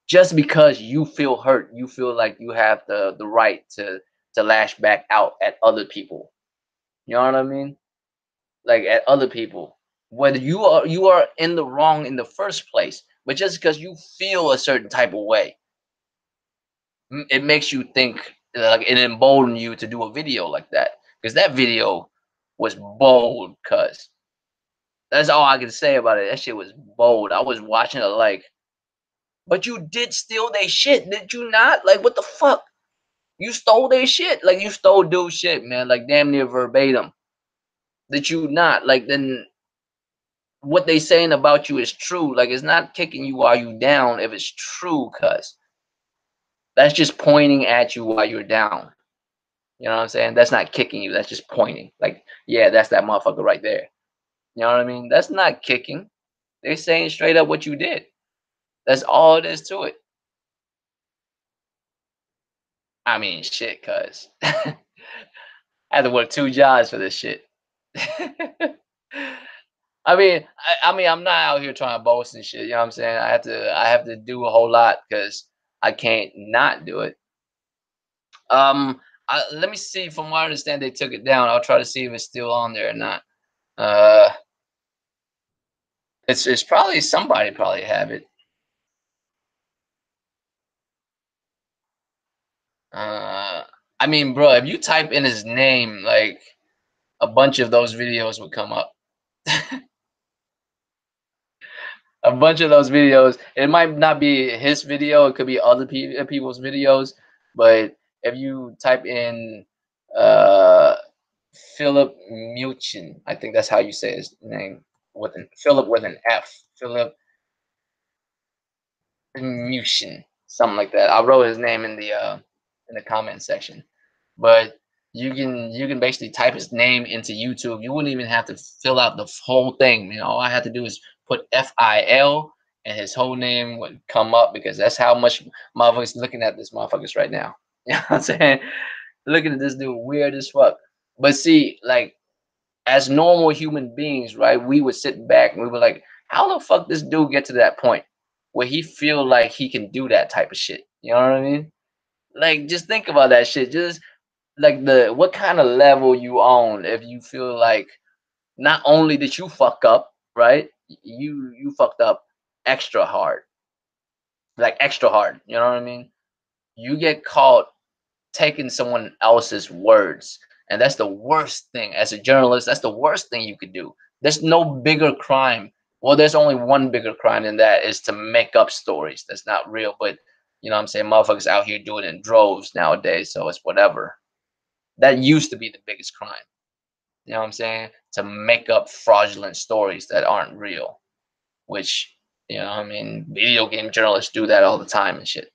just because you feel hurt, you feel like you have the right to lash back out at other people. You know what I mean? Like at other people, whether you are in the wrong in the first place, but just because you feel a certain type of way, it makes you think, like it embolden you to do a video like that, because that video was bold. Cuz that's all I can say about it. That shit was bold. I was watching it like, but you did steal their shit, did you not? Like what the fuck? You stole their shit. Like you stole dude's shit, man. Like damn near verbatim. Did you not? Like then what they saying about you is true. Like it's not kicking you while you down if it's true, cuz that's just pointing at you while you're down. You know what I'm saying? That's not kicking you. That's just pointing. Like, yeah, that's that motherfucker right there. You know what I mean? That's not kicking. They're saying straight up what you did. That's all it is to it. I mean, shit, cuz I had to work two jobs for this shit. I mean, I'm not out here trying to boast and shit. You know what I'm saying? I have to do a whole lot because I can't not do it. Um, let me see. From what I understand, they took it down. I'll try to see if it's still on there or not. Uh, it's probably somebody probably have it. Uh, I mean, bro, if you type in his name, like a bunch of those videos would come up. A bunch of those videos. It might not be his video. It could be other people's videos. But if you type in uh, Philip Muchin, I think that's how you say his name, with an Philip with an F. Philip Mushin, something like that. I wrote his name in the comment section. But you can basically type his name into YouTube. You wouldn't even have to fill out the whole thing. All I had to do is put FIL, and his whole name would come up, because that's how much motherfuckers looking at this motherfuckers right now. You know what I'm saying? Looking at this dude weird as fuck. But see, like as normal human beings, right? We would sit back and we were like, how the fuck this dude get to that point where he feel like he can do that type of shit? You know what I mean? Like, just think about that shit. Just like the what kind of level you on if you feel like not only did you fuck up, right? You fucked up extra hard, like extra hard. You know what I mean? You get caught taking someone else's words. And that's the worst thing. As a journalist, that's the worst thing you could do. There's no bigger crime. Well, there's only one bigger crime than that, is to make up stories that's not real. But you know what I'm saying? Motherfuckers out here doing it in droves nowadays, so it's whatever. That used to be the biggest crime. You know what I'm saying? To make up fraudulent stories that aren't real. which I mean, video game journalists do that all the time and shit.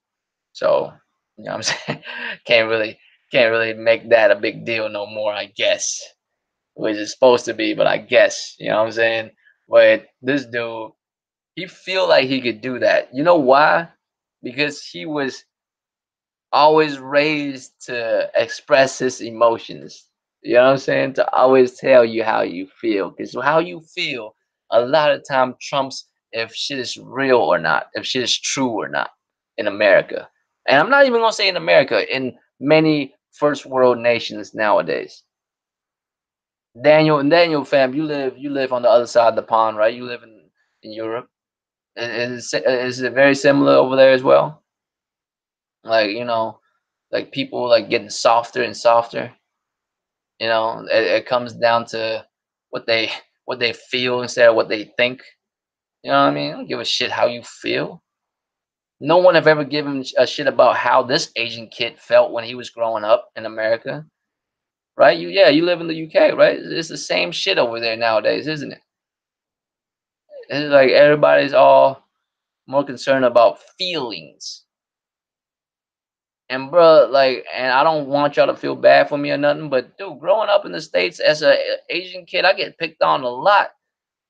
So what I'm saying, can't really make that a big deal no more, I guess, which is supposed to be, but I guess what I'm saying. But this dude, he feel like he could do that. You know why? Because he was always raised to express his emotions. You know what I'm saying? To always tell you how you feel. Because how you feel a lot of time trumps if shit is real or not, if shit is true or not in America. And I'm not even gonna say in America, in many first world nations nowadays. Daniel fam, you live on the other side of the pond, right? You live in Europe. Is it very similar over there as well? Like, like people like getting softer and softer. It comes down to what they what they feel instead of what they think. You know what I mean? I don't give a shit how you feel. No one have ever given a shit about how this Asian kid felt when he was growing up in America, right? You live in the UK, right? It's the same shit over there nowadays, isn't it? It's like everybody's all more concerned about feelings. And bro, like, and I don't want y'all to feel bad for me or nothing, but dude, growing up in the States as a Asian kid, I get picked on a lot.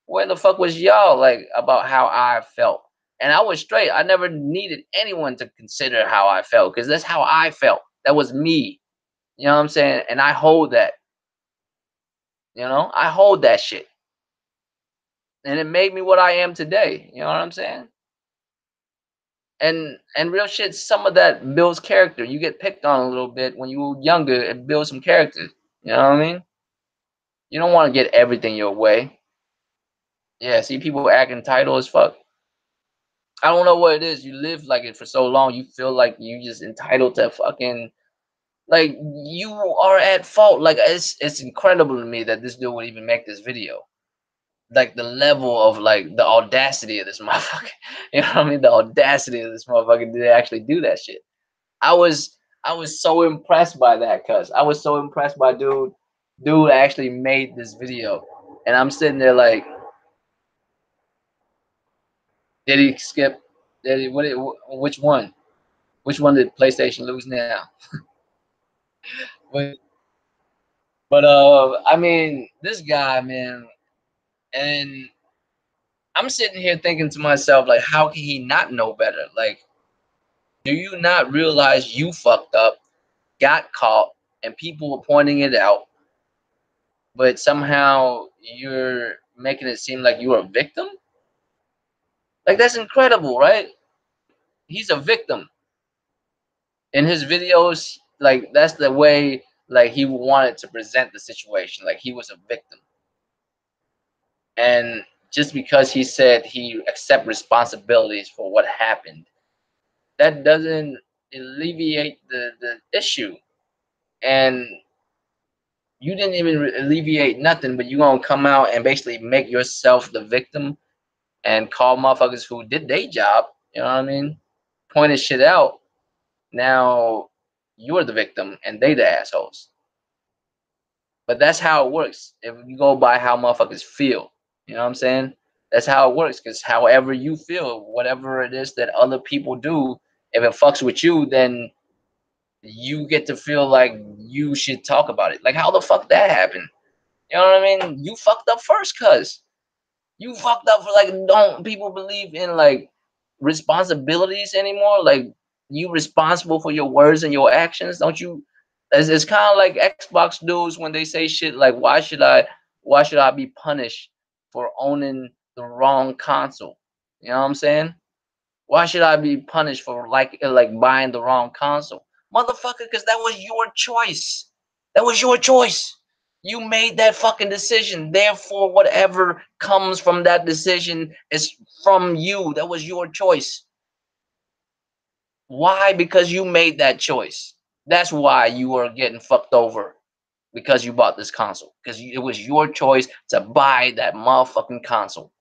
Where the fuck was y'all like about how I felt? And I was straight. I never needed anyone to consider how I felt because that's how I felt. That was me. You know what I'm saying? And I hold that. I hold that shit. And it made me what I am today. You know what I'm saying? And real shit, some of that builds character. You get picked on a little bit when you were younger, it builds some character. You know what I mean? You don't want to get everything your way. Yeah, see people acting entitled as fuck. I don't know what it is. You live like it for so long, you feel like you just entitled to fucking like you are at fault. Like it's incredible to me that this dude would even make this video. Like the level of like the audacity of this motherfucker. You know what I mean? The audacity of this motherfucker to actually do that shit. I was I was so impressed by that, cuz I was so impressed by dude actually made this video. And I'm sitting there like, did he skip? Did he what which one? Which one did PlayStation lose now? But I mean, this guy, man, and I'm sitting here thinking to myself, like, how can he not know better? Like, do you not realize you fucked up, got caught, and people were pointing it out, but somehow you're making it seem like you're a victim? Like, that's incredible, right? He's a victim. In his videos, like, that's the way, like, he wanted to present the situation, like he was a victim. And just because he said he accept responsibilities for what happened, that doesn't alleviate the issue. And you didn't even alleviate nothing, but you gonna come out and basically make yourself the victim and call motherfuckers who did their job, you know what I mean? Pointed shit out. Now you're the victim and they the assholes. But that's how it works. If you go by how motherfuckers feel, you know what I'm saying? That's how it works. Because however you feel, whatever it is that other people do, if it fucks with you, then you get to feel like you should talk about it. Like how the fuck that happened? You know what I mean? You fucked up first, cuz you fucked up for like don't people believe in like responsibilities anymore? Like you responsible for your words and your actions, don't you? It's kind of like Xbox dudes when they say shit like why should I be punished for owning the wrong console? You know what I'm saying? Why should I be punished for like buying the wrong console? Motherfucker, because that was your choice. That was your choice. You made that fucking decision. Therefore, whatever comes from that decision is from you. That was your choice. Why? Because you made that choice. That's why you are getting fucked over because you bought this console. Because it was your choice to buy that motherfucking console.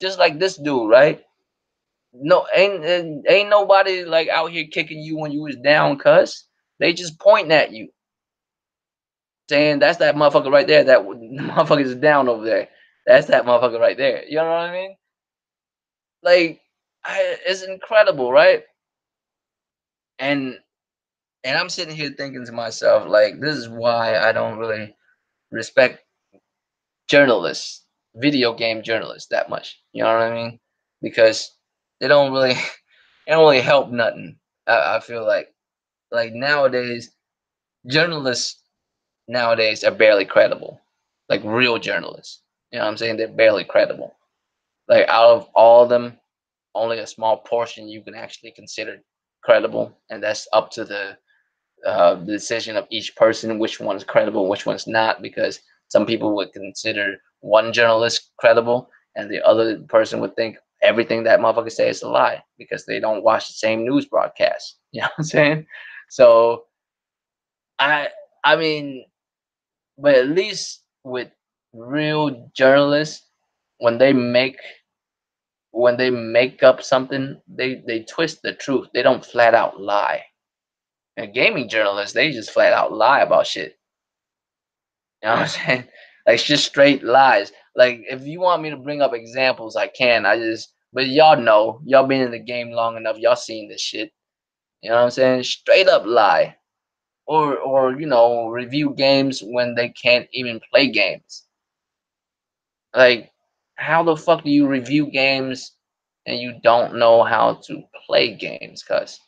Just like this dude, right? No, ain't nobody like out here kicking you when you was down, cuz they just pointing at you, saying that's that motherfucker right there. That motherfucker is down over there. That's that motherfucker right there. You know what I mean? Like, it's incredible, right? And I'm sitting here thinking to myself, like, this is why I don't really respect journalists, video game journalists that much. You know what I mean? Because they don't really they don't really help nothing. I feel like nowadays journalists nowadays are barely credible. Like real journalists. You know what I'm saying? They're barely credible. Like out of all of them, only a small portion you can actually consider credible, and that's up to the decision of each person, which one's credible, which one's not, because some people would consider one journalist credible, and the other person would think everything that motherfucker says is a lie because they don't watch the same news broadcast. You know what I'm saying? So I I mean, but at least with real journalists, when they make when they make up something, they twist the truth. They don't flat out lie. And gaming journalists, they just flat out lie about shit. You know what I'm saying? Like it's just straight lies. Like if you want me to bring up examples, I can. But y'all know, y'all been in the game long enough. Y'all seen this shit. You know what I'm saying? Straight up lie, or review games when they can't even play games. Like, how the fuck do you review games and you don't know how to play games? Cause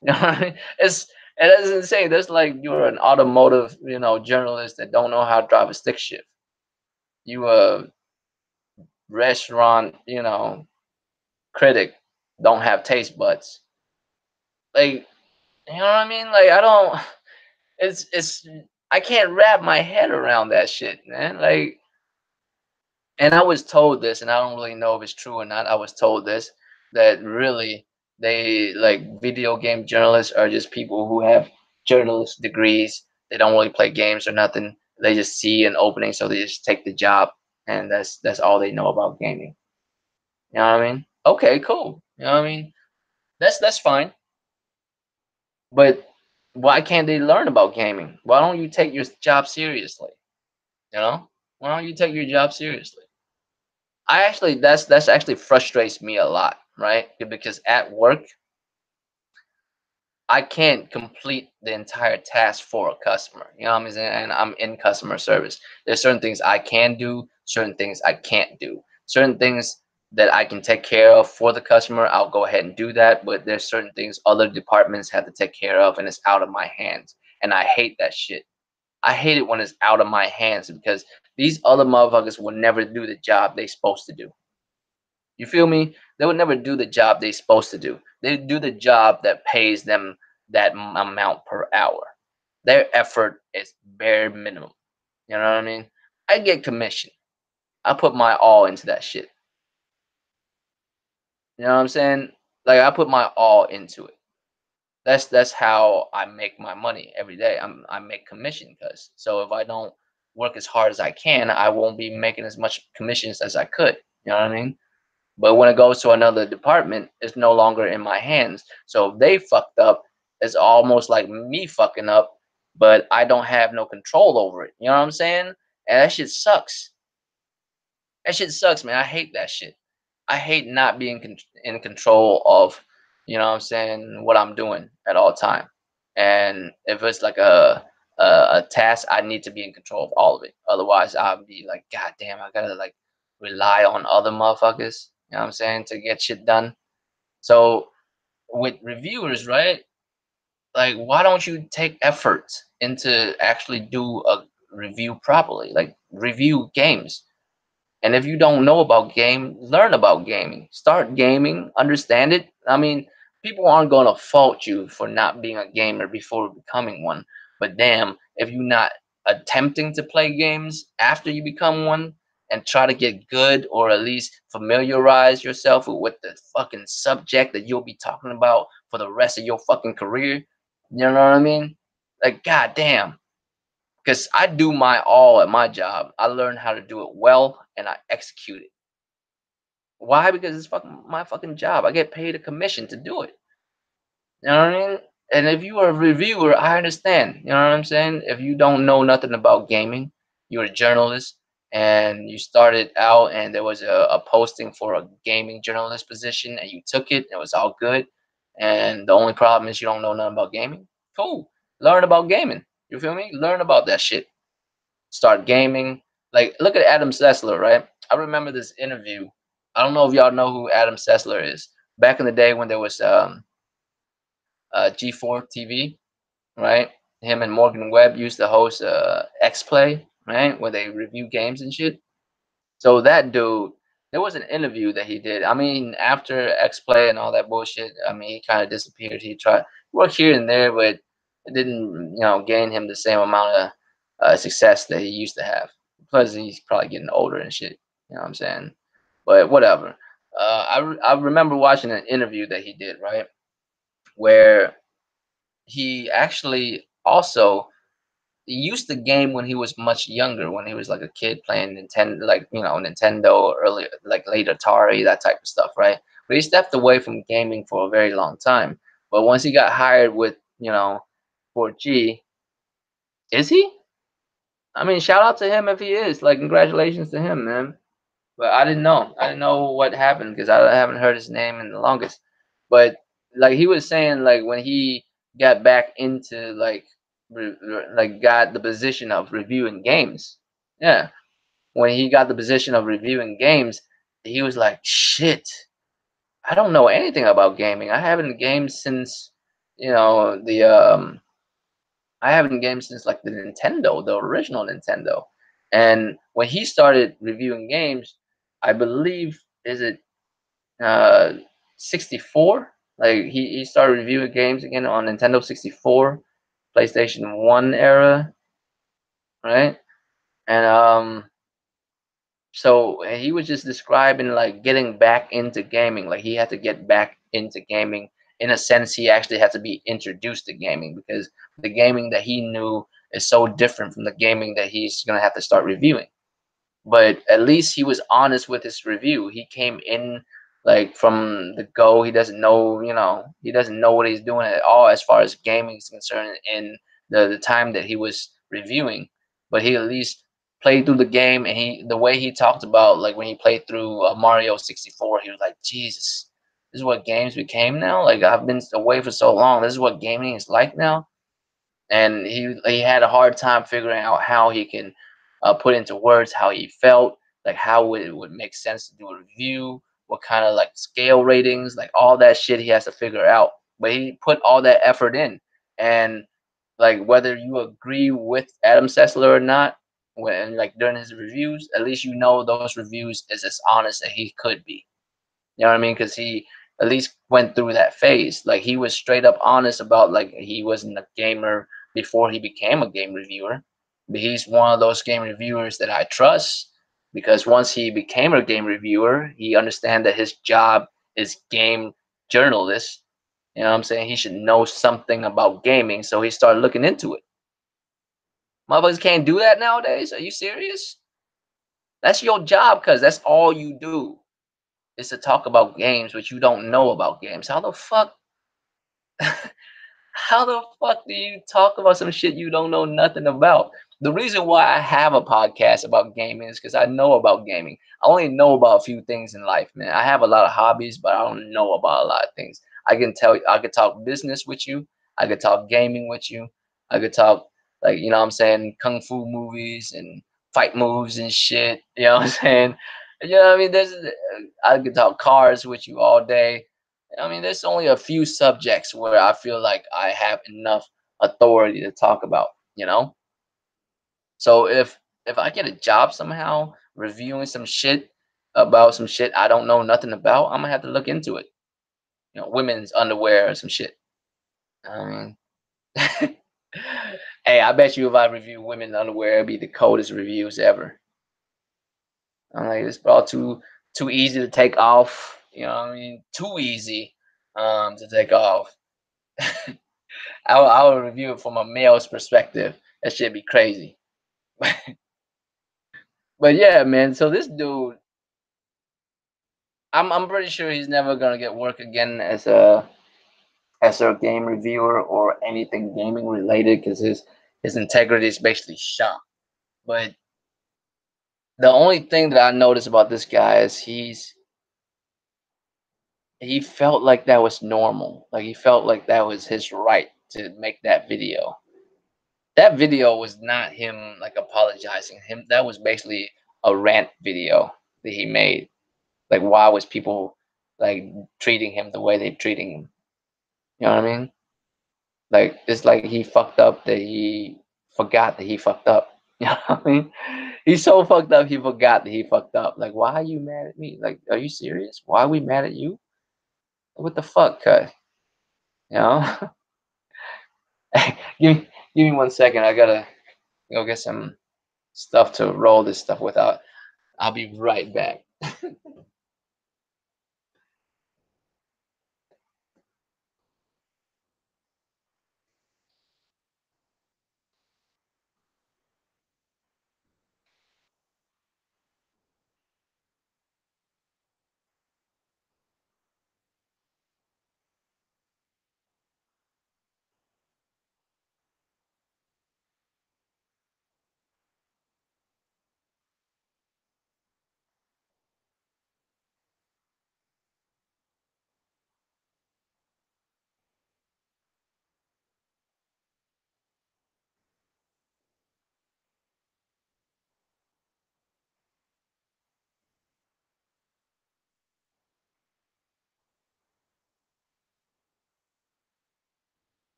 you know what I mean? It doesn't say that's like you're an automotive, journalist that don't know how to drive a stick shift. You a restaurant, critic, don't have taste buds. Like, you know what I mean? Like, I don't. It's. I can't wrap my head around that shit, man. Like, and I was told this, and I don't really know if it's true or not. I was told this that really they like video game journalists are just people who have journalist degrees. They don't really play games or nothing. They just see an opening, so they just take the job, and that's all they know about gaming. You know what I mean? Okay, cool. You know what I mean? That's fine. But why can't they learn about gaming? Why don't you take your job seriously? You know? Why don't you take your job seriously? I actually that's actually frustrates me a lot, right? Because at work, I can't complete the entire task for a customer. You know what I'm saying? And I'm in customer service. There's certain things I can do, certain things I can't do. Certain things that I can take care of for the customer, I'll go ahead and do that. But there's certain things other departments have to take care of, and it's out of my hands. And I hate that shit. I hate it when it's out of my hands because these other motherfuckers will never do the job they supposed to do. You feel me? They would never do the job they're supposed to do. They do the job that pays them that amount per hour. Their effort is bare minimum. You know what I mean? I get commission. I put my all into that shit. You know what I'm saying? Like I put my all into it. That's how I make my money every day. I make commission because so if I don't work as hard as I can, I won't be making as much commissions as I could. You know what I mean? But when it goes to another department, it's no longer in my hands. So if they fucked up, it's almost like me fucking up, but I don't have no control over it. You know what I'm saying? And that shit sucks. That shit sucks, man. I hate that shit. I hate not being in control of, what I'm saying, what I'm doing at all time. And if it's like a task, I need to be in control of all of it. Otherwise, I'll be like, God damn, I gotta like rely on other motherfuckers. You know what I'm saying to get shit done. So with reviewers, right? Like, why don't you take effort into actually do a review properly? Like review games and if you don't know about game, learn about gaming. Start gaming, understand it. I mean, people aren't going to fault you for not being a gamer before becoming one. But damn, if you're not attempting to play games after you become one and try to get good or at least familiarize yourself with the fucking subject that you'll be talking about for the rest of your fucking career, you know what I mean? Like, goddamn because I do my all at my job. I learn how to do it well and I execute it. Why? Because it's fucking my fucking job. I get paid a commission to do it. You know what I mean? And if you are a reviewer, I understand. You know what I'm saying? If you don't know nothing about gaming, you're a journalist and you started out and there was a posting for a gaming journalist position and you took it, it was all good. And the only problem is you don't know nothing about gaming. Cool. Learn about gaming. You feel me? Learn about that shit. Start gaming. Like, look at Adam Sessler, right? I remember this interview. I don't know if y'all know who Adam Sessler is. Back in the day when there was G4 TV, right? Him and Morgan Webb used to host X Play, right? Where they review games and shit. So that dude, there was an interview that he did. I mean, after X Play and all that bullshit, I mean, he kind of disappeared. He tried work here and there, but it didn't, gain him the same amount of success that he used to have. Plus, he's probably getting older and shit. You know what I'm saying? But whatever. I remember watching an interview that he did, right, where he actually also he used the game when he was much younger, when he was like a kid playing Nintendo, like Nintendo, early, like late Atari, that type of stuff, right? But he stepped away from gaming for a very long time. But once he got hired with 4G, is he? I mean, shout out to him if he is. Like, congratulations to him, man. But I didn't know. I didn't know what happened because I haven't heard his name in the longest. But like he was saying, like when he got back into like got the position of reviewing games. Yeah, when he got the position of reviewing games, he was like, "Shit, I don't know anything about gaming. I haven't gamed since the I haven't gamed since like the Nintendo, the original Nintendo." And when he started reviewing games, I believe is it uh 64? Like he started reviewing games again on Nintendo 64, PlayStation 1 era, right? And so he was just describing like getting back into gaming. Like he had to get back into gaming. In a sense, he actually had to be introduced to gaming because the gaming that he knew is so different from the gaming that he's gonna have to start reviewing. But at least he was honest with his review. He came in like from the go. He doesn't know, he doesn't know what he's doing at all as far as gaming is concerned in the time that he was reviewing. But he at least played through the game, and the way he talked about like when he played through Mario 64, he was like, Jesus, this is what games became now. Like I've been away for so long. This is what gaming is like now. And he had a hard time figuring out how he can put into words how he felt, like how it would make sense to do a review, what kind of like scale ratings, like all that shit he has to figure out. But he put all that effort in, and like whether you agree with Adam Sessler or not, when like during his reviews, at least you know those reviews is as honest as he could be. You know what I mean? Because he at least went through that phase. Like he was straight up honest about like he wasn't a gamer before he became a game reviewer. But he's one of those game reviewers that I trust because once he became a game reviewer, he understand that his job is game journalist. You know what I'm saying? He should know something about gaming, so he started looking into it. Motherfuckers can't do that nowadays. Are you serious? That's your job, cause that's all you do is to talk about games, but you don't know about games. How the fuck? How the fuck do you talk about some shit you don't know nothing about? The reason why I have a podcast about gaming is because I know about gaming. I only know about a few things in life, man. I have a lot of hobbies, but I don't know about a lot of things. I can tell you, I could talk business with you. I could talk gaming with you. I could talk like what I'm saying, kung fu movies and fight moves and shit. You know what I'm saying? What I mean? I could talk cars with you all day. I mean, there's only a few subjects where I feel like I have enough authority to talk about, you know? So if I get a job somehow reviewing some shit about some shit I don't know nothing about, I'm gonna have to look into it. Women's underwear or some shit. I mean, hey, I bet you if I review women's underwear, it'd be the coldest reviews ever. I'm like, it's all too easy to take off. You know what I mean? Too easy to take off. I will review it from a male's perspective. That should be crazy. But yeah, man. So this dude, I'm pretty sure he's never gonna get work again as a game reviewer or anything gaming related because his integrity is basically shot. But The only thing that I noticed about this guy is he felt like that was normal. Like he felt like that was his right to make that video. That video was not him like apologizing. Him that was basically a rant video that he made. Like why was people like treating him the way they treating him? You know what I mean? Like it's like he fucked up that he forgot that he fucked up. You know what I mean? He's so fucked up he forgot that he fucked up. Like why are you mad at me? Like are you serious? Why are we mad at you? What the fuck, cut? You know? Give me 1 second. I gotta go get some stuff to roll this stuff without. I'll be right back.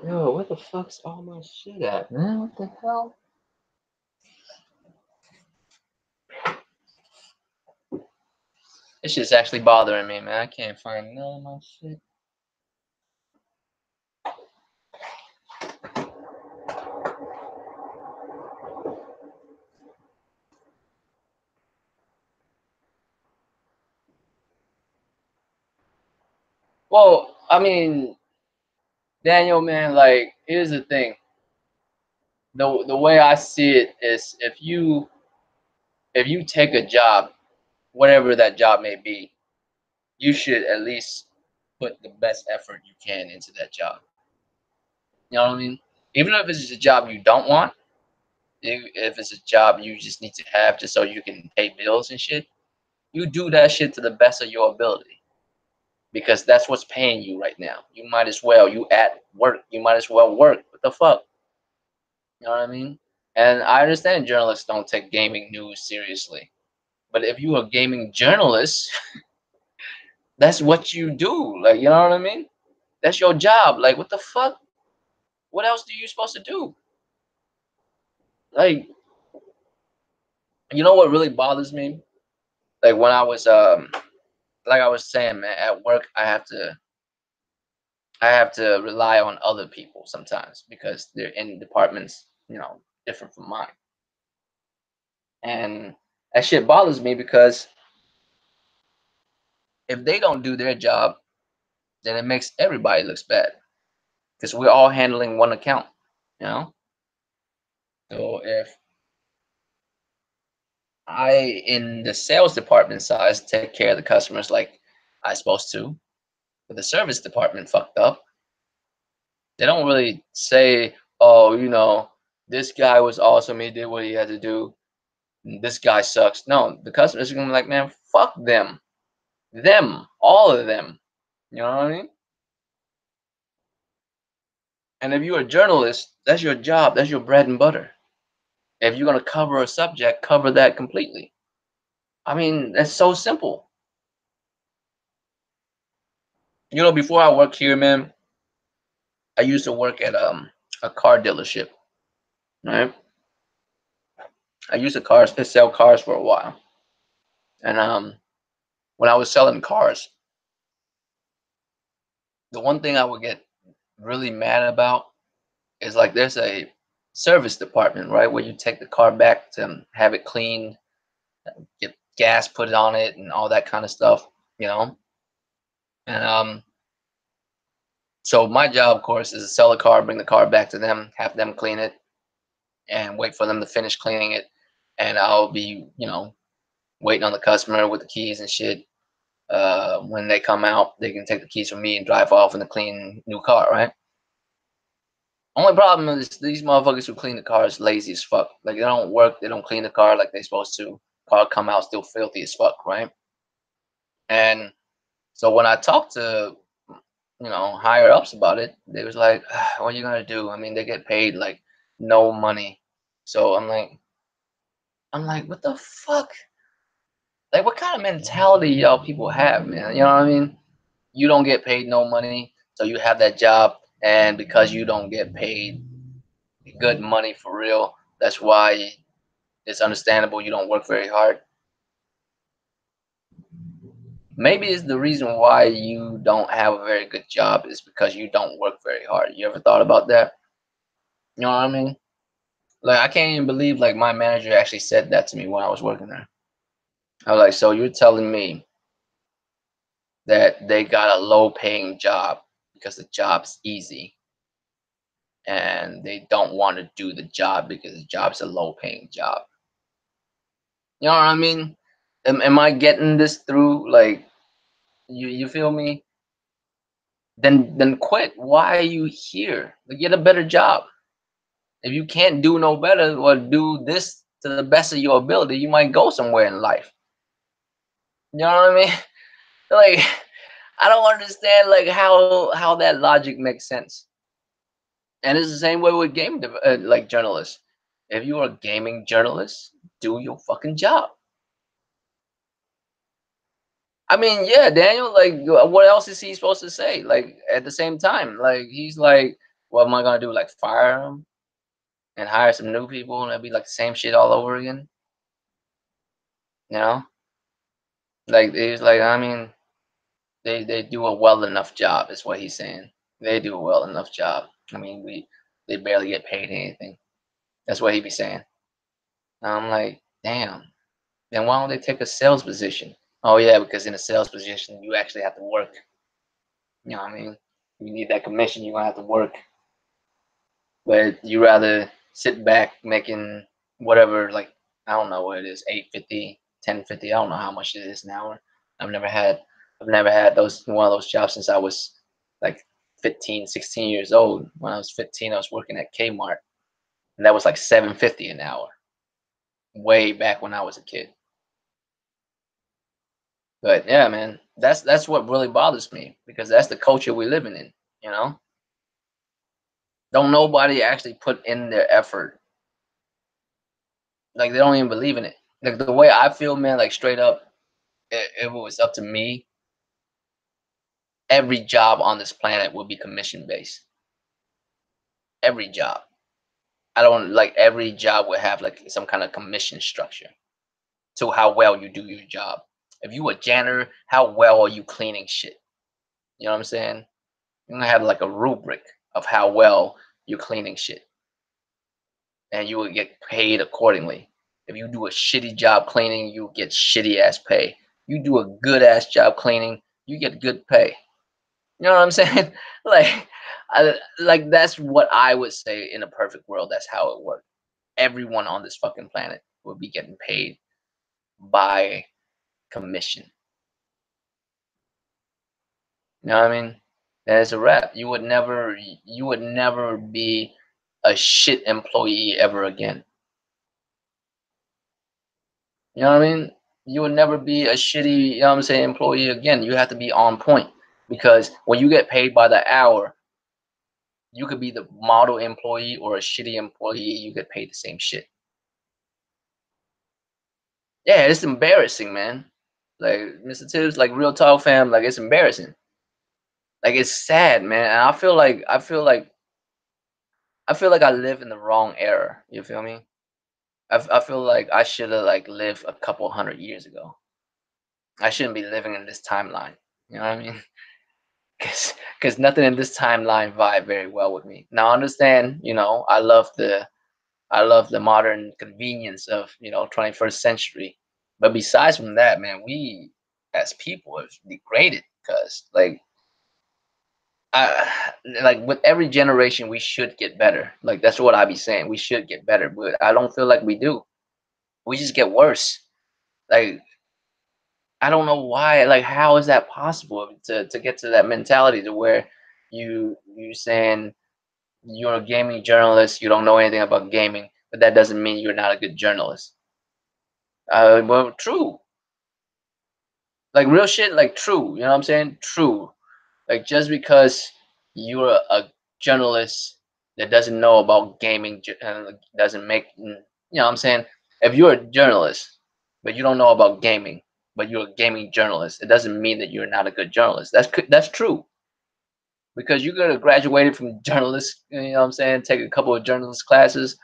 Yo, where the fuck's all my shit at, man? What the hell? This shit's actually bothering me, man. I can't find none of my shit. Well, I mean, Daniel, man, like, here's the thing. The way I see it is if you take a job, whatever that job may be, you should at least put the best effort you can into that job. You know what I mean? Even if it's a job you don't want, if it's a job you just need to have just so you can pay bills and shit, you do that shit to the best of your ability because that's what's paying you right now. You might as well. You at work. You might as well work. What the fuck? You know what I mean? And I understand journalists don't take gaming news seriously, but if you're a gaming journalist, that's what you do. Like, you know what I mean? That's your job. Like, what the fuck? What else are you supposed to do? Like, you know what really bothers me? Like when I was like I was saying, man, at work I have to rely on other people sometimes because they're in departments, different from mine. And that shit bothers me because if they don't do their job, then it makes everybody looks bad because we're all handling one account, you know? So if I in the sales department size take care of the customers like I supposed to, but the service department fucked up, they don't really say, "Oh, this guy was awesome. He did what he had to do. This guy sucks." No, the customers are gonna be like, "Man, fuck them, all of them." You know what I mean? And if you're a journalist, that's your job. That's your bread and butter. If you're gonna cover a subject, cover that completely. I mean, that's so simple. Before I worked here, man, I used to work at a car dealership. Right? I used to sell cars for a while, and when I was selling cars, The one thing I would get really mad about is like there's a service department, right, where you take the car back to have it cleaned, get gas put on it, and all that kind of stuff, you know. And so my job, of course, is to sell the car, bring the car back to them, have them clean it, and wait for them to finish cleaning it, and I'll be, waiting on the customer with the keys and shit. When they come out, they can take the keys from me and drive off in the clean new car, right? Only problem is these motherfuckers who clean the car is lazy as fuck. Like they don't work, they don't clean the car like they supposed to. Car come out still filthy as fuck, right? And so when I talked to higher ups about it, they was like, "Ah, what are you gonna do? I mean, they get paid like no money." So I'm like, what the fuck? Like, what kind of mentality y'all people have, man? You know what I mean? You don't get paid no money, so you have that job, and because you don't get paid good money for real, that's why it's understandable you don't work very hard. Maybe it's the reason why you don't have a very good job is because you don't work very hard. You ever thought about that? You know what I mean? Like I can't even believe like my manager actually said that to me when I was working there. I was like, so you're telling me that they got a low paying job because the job's easy and they don't want to do the job because the job's a low paying job. You know what I mean? Am I getting this through? Like you feel me? Then quit. Why are you here? Like, get a better job. If you can't do no better or do this to the best of your ability, you might go somewhere in life. You know what I mean? Like I don't understand like how that logic makes sense. And it's the same way with like journalists. If you are a gaming journalist, do your fucking job. I mean, yeah, Daniel. Like, what else is he supposed to say? Like, at the same time, like he's like, what am I gonna do? Like, fire him and hire some new people, and it'll be like the same shit all over again? You know? Like, he's like, I mean, they do a well enough job, is what he's saying. They do a well enough job. I mean, they barely get paid anything. That's what he be saying. And I'm like, damn. Then why don't they take a sales position? Oh yeah, because in a sales position, you actually have to work. You know what I mean? You need that commission. You're gonna have to work. But you rather sit back making whatever, like I don't know what it is, 850, 1050. I don't know how much it is an hour. I've never had I've never had those one of those jobs since I was like 15, 16 years old. When I was 15, I was working at Kmart, and that was like 750 an hour, way back when I was a kid. But yeah, man, that's what really bothers me because that's the culture we're living in. You know, don't nobody actually put in their effort. Like they don't even believe in it. Like the way I feel, man, like straight up, if it was up to me, every job on this planet would be commission based. Every job. I don't like every job would have like some kind of commission structure to how well you do your job. If you a janitor, how well are you cleaning shit? You know what I'm saying? You're gonna have like a rubric of how well you're cleaning shit, and you will get paid accordingly. If you do a shitty job cleaning, you get shitty ass pay. You do a good ass job cleaning, you get good pay. You know what I'm saying? Like, like that's what I would say in a perfect world. That's how it worked. Everyone on this fucking planet would be getting paid by commission. You know what I mean? And it's a wrap. You would never be a shit employee ever again. You know what I mean? You would never be a shitty, you know what I'm saying, employee again. You have to be on point because when you get paid by the hour, you could be the model employee or a shitty employee. You get paid the same shit. Yeah, it's embarrassing, man. Like Mr. Tibbs, like real talk, fam. Like it's embarrassing. Like it's sad, man. And I feel like I live in the wrong era. You feel me? I feel like I should have like lived a couple hundred years ago. I shouldn't be living in this timeline. You know what I mean? Because because nothing in this timeline vibe very well with me. Now, I understand, I love the modern convenience of 21st century, but besides from that, man, we as people have degraded because like with every generation we should get better. Like that's what I be saying. We should get better, but I don't feel like we do. We just get worse. Like I don't know why. Like how is that possible to get to that mentality to where you saying you're a gaming journalist, you don't know anything about gaming, but that doesn't mean you're not a good journalist. Well, true. Like real shit, like true. You know what I'm saying? True. Like just because you're a journalist that doesn't know about gaming doesn't make what I'm saying. If you're a journalist but you don't know about gaming, but you're a gaming journalist, it doesn't mean that you're not a good journalist. That's true because you could have graduated from journalist. You know what I'm saying? Take a couple of journalist classes,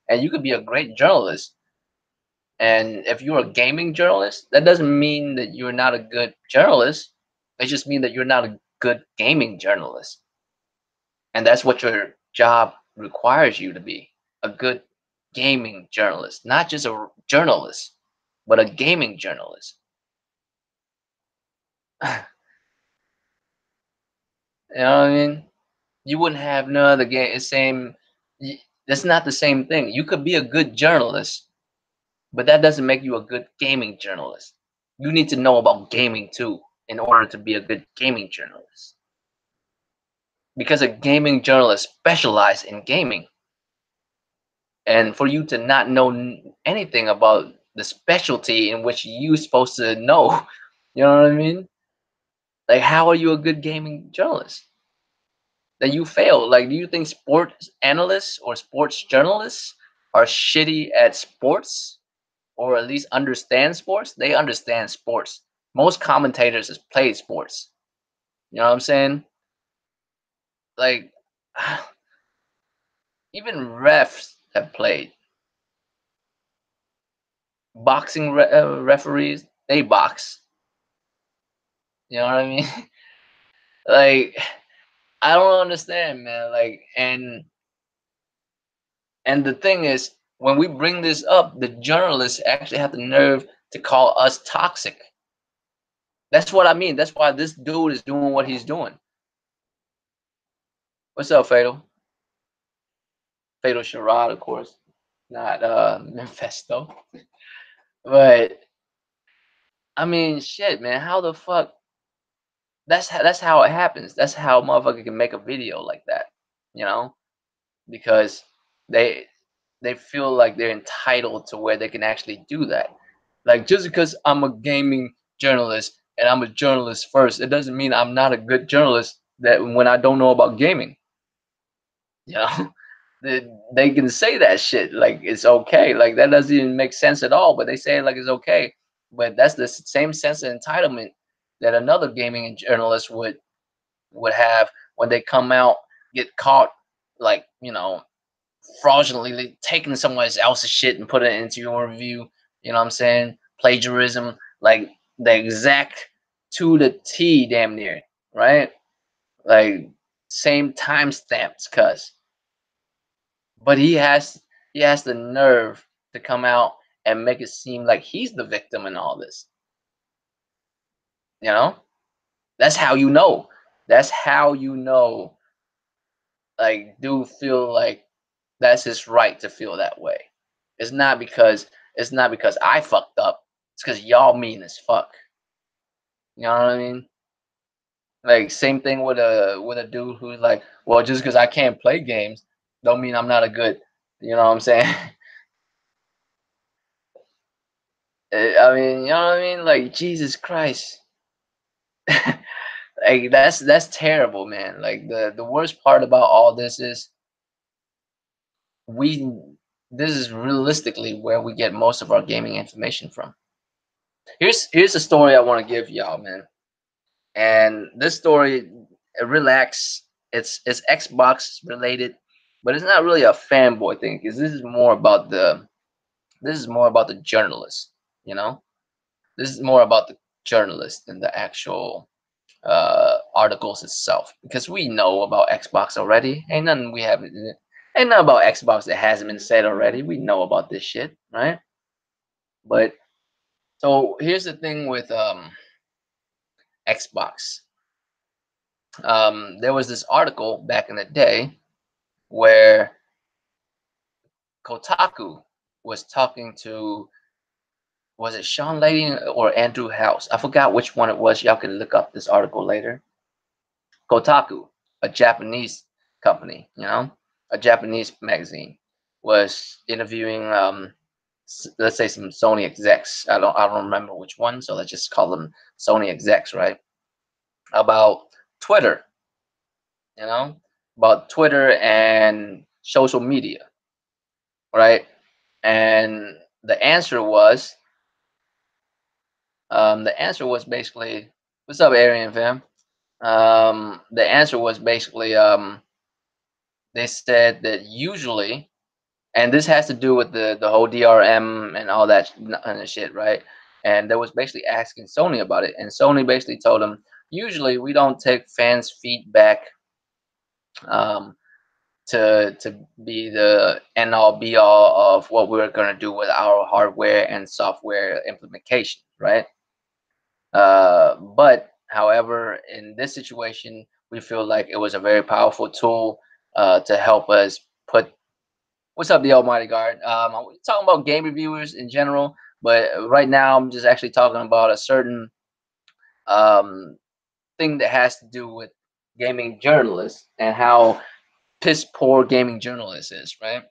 and you could be a great journalist. And if you're a gaming journalist, that doesn't mean that you're not a good journalist. It just means that you're not a good gaming journalist. And that's what your job requires you to be, a good gaming journalist, not just a journalist, but a gaming journalist. You know what I mean? You wouldn't have no other game. Same. That's not the same thing. You could be a good journalist, but that doesn't make you a good gaming journalist. You need to know about gaming too in order to be a good gaming journalist. Because a gaming journalist specializes in gaming. And for you to not know anything about the specialty in which you're supposed to know, you know what I mean? Like, how are you a good gaming journalist? That you fail. Like, do you think sports analysts or sports journalists are shitty at sports or at least understand sports? They understand sports. Most commentators has played sports. You know what I'm saying? Like, even refs have played. Boxing referees, they box. You know what I mean? Like, I don't understand, man. Like, and the thing is, when we bring this up, the journalists actually have the nerve to call us toxic. That's what I mean. That's why this dude is doing what he's doing. What's up, Fatal? Fatal Sherrod, of course, not Mephisto. But I mean, shit, man. How the fuck? That's how it happens. That's how a motherfucker can make a video like that. You know, because they they feel like they're entitled to where they can actually do that. Like just because I'm a gaming journalist and I'm a journalist first, it doesn't mean I'm not a good journalist that when I don't know about gaming. You know? They can say that shit like it's okay. Like that doesn't even make sense at all, but they say it like it's okay. But that's the same sense of entitlement that another gaming journalist would have when they come out, get caught like, fraudulently taking someone else's shit and put it into your review. You know what I'm saying? Plagiarism, like the exact to the T, damn near, right? Like same timestamps, cuz. But he has the nerve to come out and make it seem like he's the victim in all this. You know? That's how you know. That's how you know. Like, dude, feel like that's his right to feel that way. It's not because it's not because I fucked up. It's because y'all mean as fuck. You know what I mean? Like same thing with a dude who's like, well, just because I can't play games, don't mean I'm not a good. You know what I'm saying? I mean, you know what I mean? Like Jesus Christ. Like that's terrible, man. Like the worst part about all this is we this is realistically where we get most of our gaming information from. Here's a story I want to give y'all, man. And this story, relax. It's Xbox related, but it's not really a fanboy thing because this is more about the journalist. You know, this is more about the journalist than the actual. articles itself, because we know about Xbox already. Ain't nothing about Xbox that hasn't been said already. We know about this shit, right? But so here's the thing with Xbox. There was this article back in the day where Kotaku was talking to, was it Sean Layden or Andrew House? I forgot which one it was. Y'all can look up this article later. Kotaku, a Japanese company, a Japanese magazine, was interviewing, let's say, some Sony execs. I don't remember which one, so let's just call them Sony execs, right? About Twitter, you know, about Twitter and social media, right? And the answer was basically, "What's up, Arian fam?" The answer was basically, they said that usually, and this has to do with the whole DRM and all that shit, right? And they was basically asking Sony about it, and Sony basically told them, usually we don't take fans' feedback um, to be the end all be all of what we're gonna do with our hardware and software implementation, right? But however, in this situation, we feel like it was a very powerful tool to help us put. What's up, the Almighty Guard? I'm talking about game reviewers in general, but right now I'm just actually talking about a certain um, thing that has to do with gaming journalists and how piss poor gaming journalists is, right?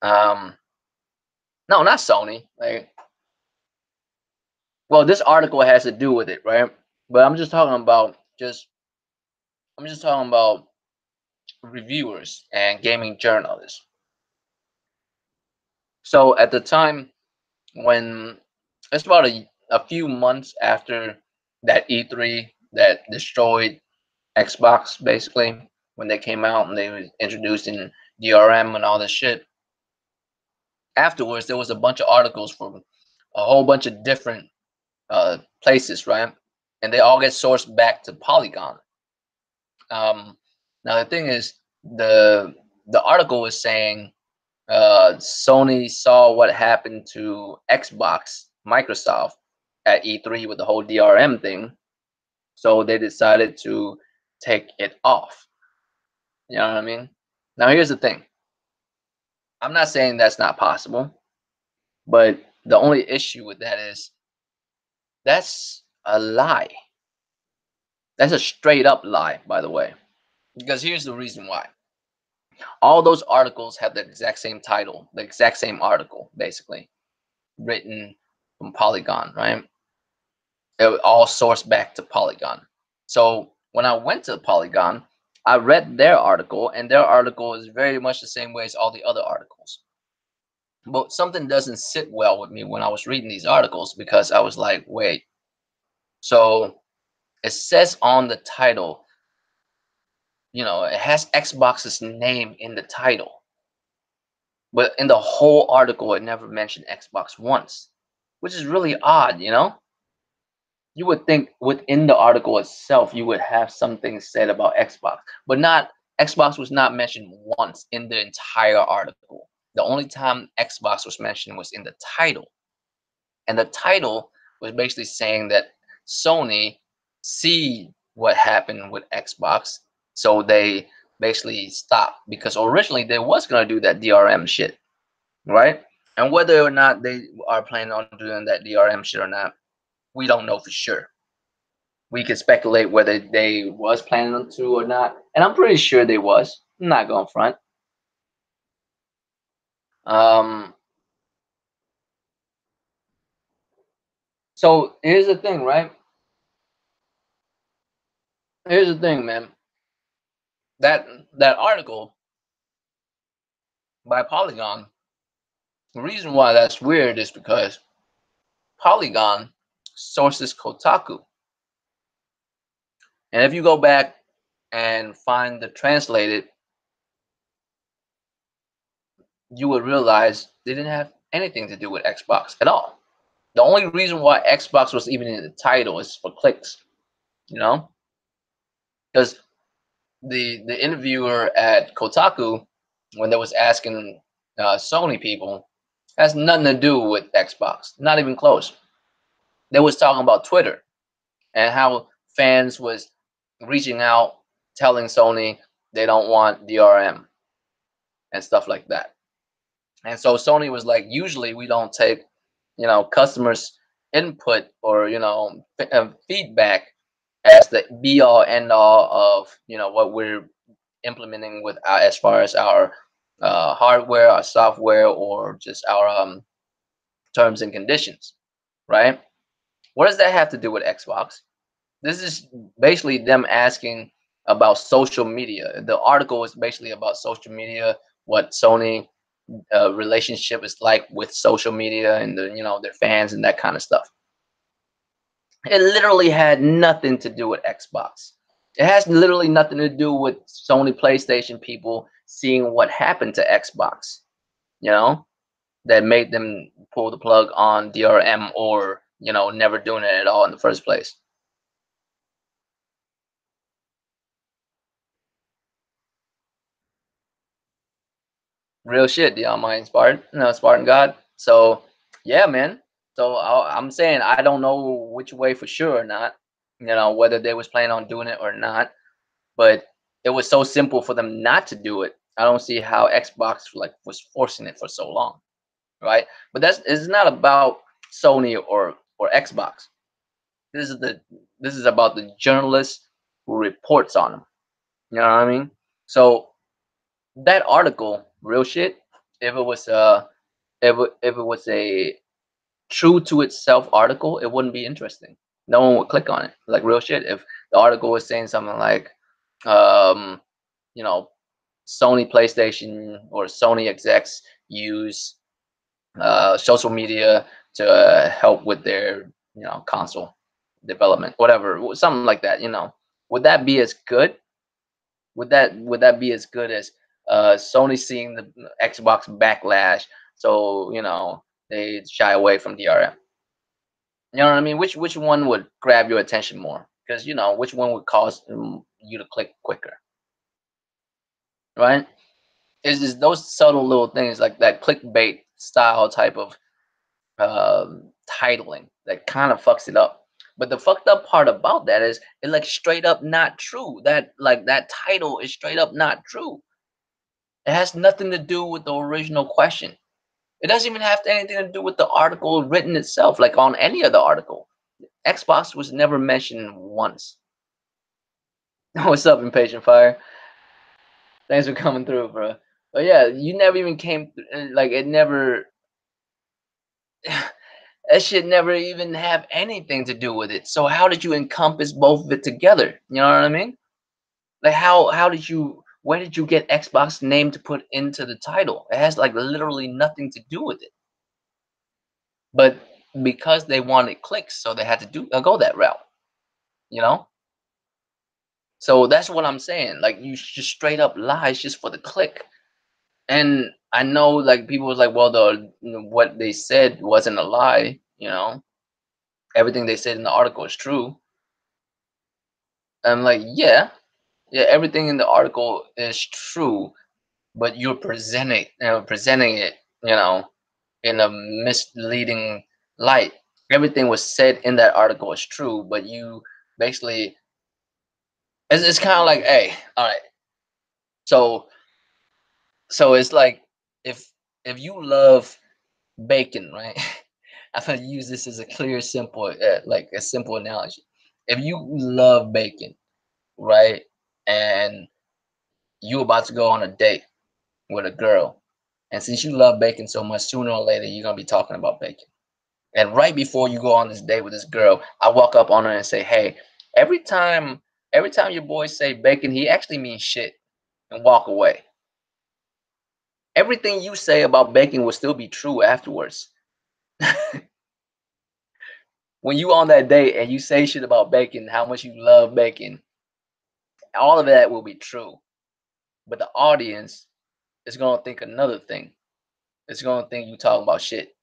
Um, no, not Sony. Like, well, this article has to do with it, right? But I'm just talking about reviewers and gaming journalists. So at the time when it's about a few months after that E3 that destroyed Xbox, basically, when they came out and they was introducing DRM and all this shit. Afterwards, there was a bunch of articles from a whole bunch of different places, right? And they all get sourced back to Polygon. Now the thing is, the article is saying Sony saw what happened to Xbox, Microsoft at E3 with the whole DRM thing, so they decided to take it off. You know what I mean? Now here's the thing. I'm not saying that's not possible, but the only issue with that is that's a lie. That's a straight up lie, by the way. Because here's the reason why. All those articles have the exact same title, the exact same article, basically, written from Polygon, right? It was all sourced back to Polygon. So when I went to Polygon, I read their article, and their article is very much the same way as all the other articles. But something doesn't sit well with me when I was reading these articles, because I was like, wait, so it says on the title, it has Xbox's name in the title, but in the whole article, it never mentioned Xbox once, which is really odd. You would think within the article itself, you would have something said about Xbox, but not. Xbox was not mentioned once in the entire article. The only time Xbox was mentioned was in the title. And the title was basically saying that Sony see what happened with Xbox, so they basically stopped, because originally they was gonna do that DRM shit, right? And whether or not they are planning on doing that DRM shit or not, we don't know for sure. We could speculate whether they was planning to or not, and I'm pretty sure they was. I'm not going front. Um, so here's the thing, right? Here's the thing, man. That that article by Polygon. The reason why that's weird is because Polygon sources Kotaku. And if you go back and find the translated, you would realize they didn't have anything to do with Xbox at all. The only reason why Xbox was even in the title is for clicks. You know, because the interviewer at Kotaku, when they was asking Sony people, has nothing to do with Xbox, not even close. They was talking about Twitter and how fans was reaching out, telling Sony they don't want DRM and stuff like that. And so Sony was like, usually we don't take, customers' input or feedback as the be all end all of what we're implementing with as far as our hardware, our software, or just our terms and conditions, right? What does that have to do with Xbox? This is basically them asking about social media. The article is basically about social media, what Sony relationship is like with social media and their fans and that kind of stuff. It literally had nothing to do with Xbox. It has literally nothing to do with Sony PlayStation people seeing what happened to Xbox, you know, that made them pull the plug on DRM or, never doing it at all in the first place. Real shit, the online Spartan, Spartan God. So, yeah, man. So I'm saying I don't know which way for sure or not, whether they was planning on doing it or not. But it was so simple for them not to do it. I don't see how Xbox like was forcing it for so long, right? But that's it's not about Sony or Xbox. This is the this is about the journalist who reports on them. You know what I mean? So that article, real shit. If it was if it was a true to itself article, it wouldn't be interesting. No one would click on it. Like real shit. If the article was saying something like, um, you know, Sony PlayStation or Sony execs use social media to help with their console development, whatever, something like that. Would that be as good? Would that be as good as Sony seeing the Xbox backlash? So they shy away from DRM. You know what I mean? Which one would grab your attention more? Because which one would cause you to click quicker, right? It's just those subtle little things like that clickbait style type of titling that kind of fucks it up. But the fucked up part about that is it like straight up not true. That like that title is straight up not true. It has nothing to do with the original question. It doesn't even have anything to do with the article written itself, like on any of the article. Xbox was never mentioned once. What's up, Impatient Fire? Thanks for coming through, bro. But yeah, you never even came like it never that shit never even have anything to do with it. So how did you encompass both of it together? You know what I mean? Like how did you where did you get Xbox name to put into the title? It has like literally nothing to do with it. But because they wanted clicks, so they had to go that route, you know? So that's what I'm saying. Like you just straight up lies just for the click. And I know like people was like, well, what they said wasn't a lie. Everything they said in the article is true. I'm like, yeah, everything in the article is true, but you're presenting it, in a misleading light. Everything was said in that article is true, but you basically, it's kind of like, hey, all right, so it's like if you love bacon, right? I'm gonna use this as a clear, simple, like a simple analogy. If you love bacon, right, and you about to go on a date with a girl, and since you love bacon so much, sooner or later you're gonna be talking about bacon. And right before you go on this date with this girl, I walk up on her and say, "Hey, every time, your boys say bacon, he actually means shit," and walk away. Everything you say about bacon will still be true afterwards. When you on that date and you say shit about bacon, how much you love bacon, all of that will be true. But the audience is gonna think another thing. It's gonna think you talking about shit.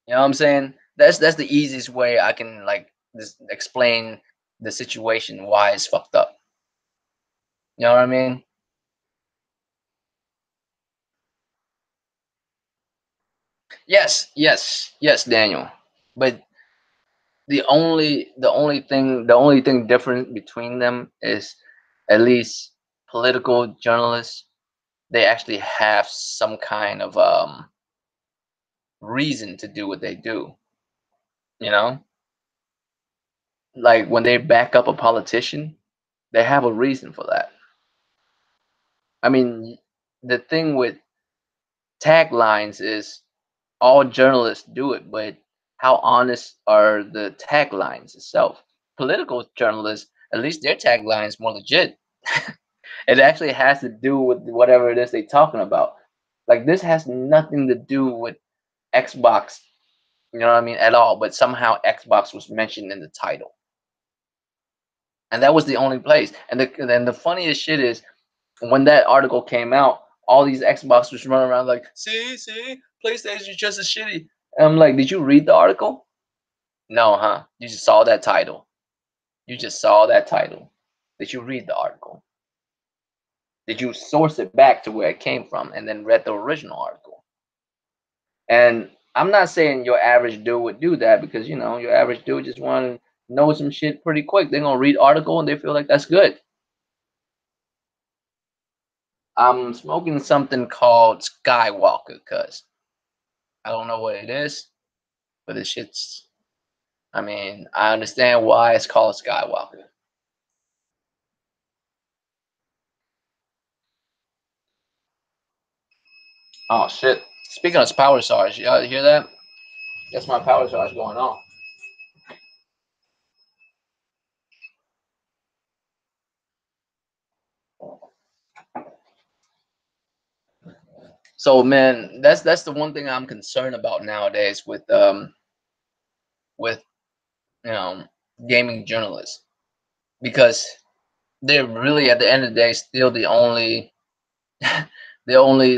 You know what I'm saying? That's the easiest way I can like just explain the situation why it's fucked up. You know what I mean? Yes, yes, yes, Daniel. But the only thing different between them is at least political journalists, they actually have some kind of reason to do what they do, you know? Like when they back up a politician, they have a reason for that. I mean, the thing with taglines is all journalists do it, but how honest are the taglines itself? Political journalists, at least their tagline is more legit. It actually has to do with whatever it is they're talking about. Like this has nothing to do with Xbox, you know what I mean, at all. But somehow Xbox was mentioned in the title, and that was the only place. And the funniest shit is when that article came out, all these Xboxers running around like, see, PlayStation just as shitty. And I'm like, did you read the article? No, huh? You just saw that title. You just saw that title. Did you read the article? Did you source it back to where it came from and then read the original article? And I'm not saying your average dude would do that because your average dude just want to know some shit pretty quick. They're gonna read article and they feel like that's good. I'm smoking something called Skywalker, cuz I don't know what it is, but the shit's. I mean, I understand why it's called Skywalker. Oh shit! Speaking of power charge, y'all hear that? That's my power charge going on. So man, that's the one thing I'm concerned about nowadays with you know gaming journalists, because they're really at the end of the day still the only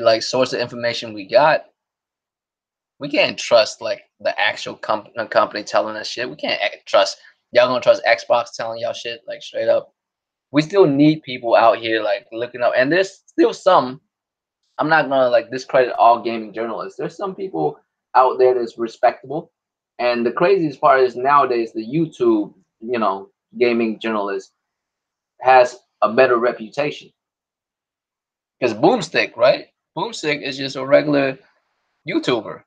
like source of information we got. We can't trust like the actual company telling us shit. We can't trust y'all gonna trust Xbox telling y'all shit like straight up. We still need people out here like looking up, and there's still some. I'm not gonna like discredit all gaming journalists. There's some people out there that's respectable, and the craziest part is nowadays the YouTube, gaming journalist has a better reputation because Boomstick, right? Boomstick is just a regular YouTuber.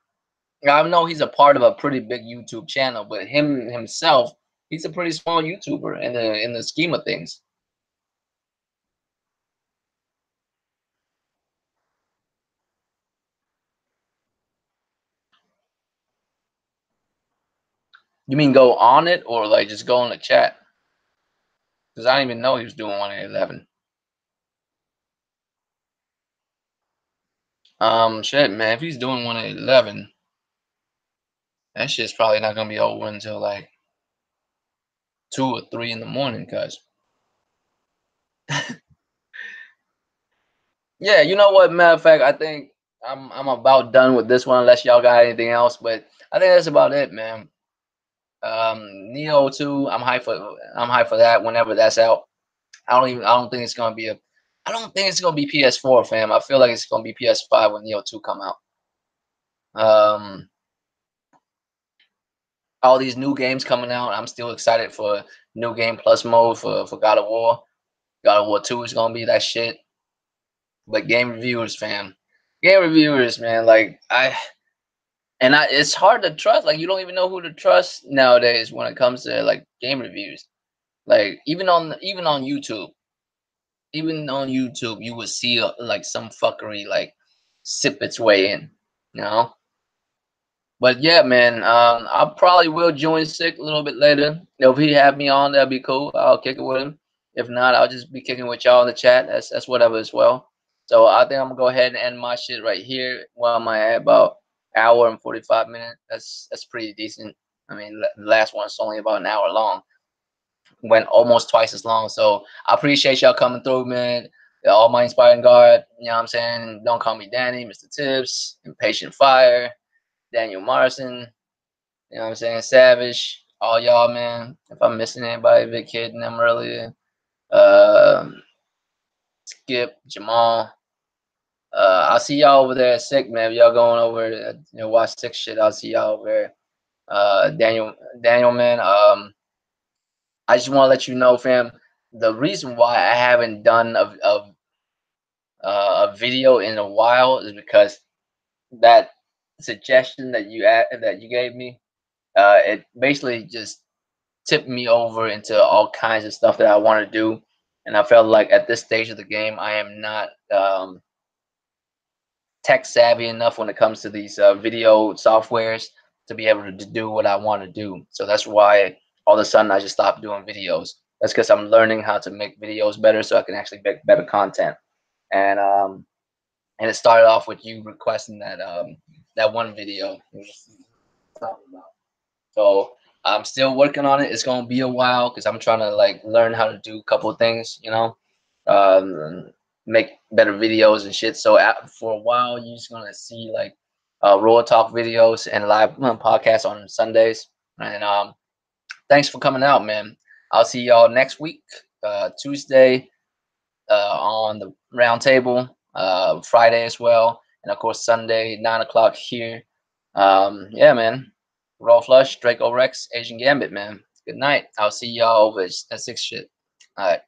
I know he's a part of a pretty big YouTube channel, but him himself, he's a pretty small YouTuber in the scheme of things. You mean go on it or like just go in the chat? Because I didn't even know he was doing 1 at 11. Shit, man. If he's doing 1 at 11, that shit's probably not gonna be over until like 2 or 3 in the morning. Cause yeah, you know what? Matter of fact, I think I'm about done with this one. Unless y'all got anything else, but I think that's about it, man. Neo 2, I'm hyped for that whenever that's out. I don't think it's gonna be I don't think it's gonna be PS4, fam. I feel like it's gonna be PS5 when Neo 2 come out. Um, all these new games coming out. I'm still excited for new game plus mode for God of War. God of War 2 is gonna be that shit. But game reviewers, fam. Game reviewers, man, like it's hard to trust. Like you don't even know who to trust nowadays when it comes to like game reviews. Like even on YouTube, you would see like some fuckery like sip its way in, you know. But yeah, man, I probably will join Sick a little bit later. If he have me on, that'd be cool. I'll kick it with him. If not, I'll just be kicking with y'all in the chat. That's whatever as well. So I think I'm gonna go ahead and end my shit right here. Well, I'm at about hour and 45 minutes. That's pretty decent. I mean, the last one's only about an hour long. Went almost twice as long. So I appreciate y'all coming through, man. All my inspiring guard. You know what I'm saying? Don't call me Danny, Mr. Tips, Impatient Fire, Daniel Morrison. You know what I'm saying? Savage. all y'all, man. If I'm missing anybody, Big Kid and them earlier, uh, Skip, Jamal. I'll see y'all over there at Sick, man. If y'all going over to, watch Sick shit, I'll see y'all over there. Daniel, man. I just want to let you know, fam. The reason why I haven't done a video in a while is because that suggestion that you gave me, it basically just tipped me over into all kinds of stuff that I want to do, and I felt like at this stage of the game, I am not tech savvy enough when it comes to these video softwares to be able to do what I want to do. So that's why all of a sudden I just stopped doing videos. That's because I'm learning how to make videos better, so I can actually make better content. And um, and it started off with you requesting that one video you were talking about. So I'm still working on it. It's gonna be a while because I'm trying to like learn how to do a couple of things, make better videos and shit. So for a while, you're just gonna see like raw talk videos and live podcasts on Sundays. And thanks for coming out, man. I'll see y'all next week, Tuesday, on the round table, Friday as well, and of course Sunday 9 o'clock here. Yeah, man. Raw Flush, Draco Rex, Asian Gambit, man. Good night. I'll see y'all over at 6 shit. All right.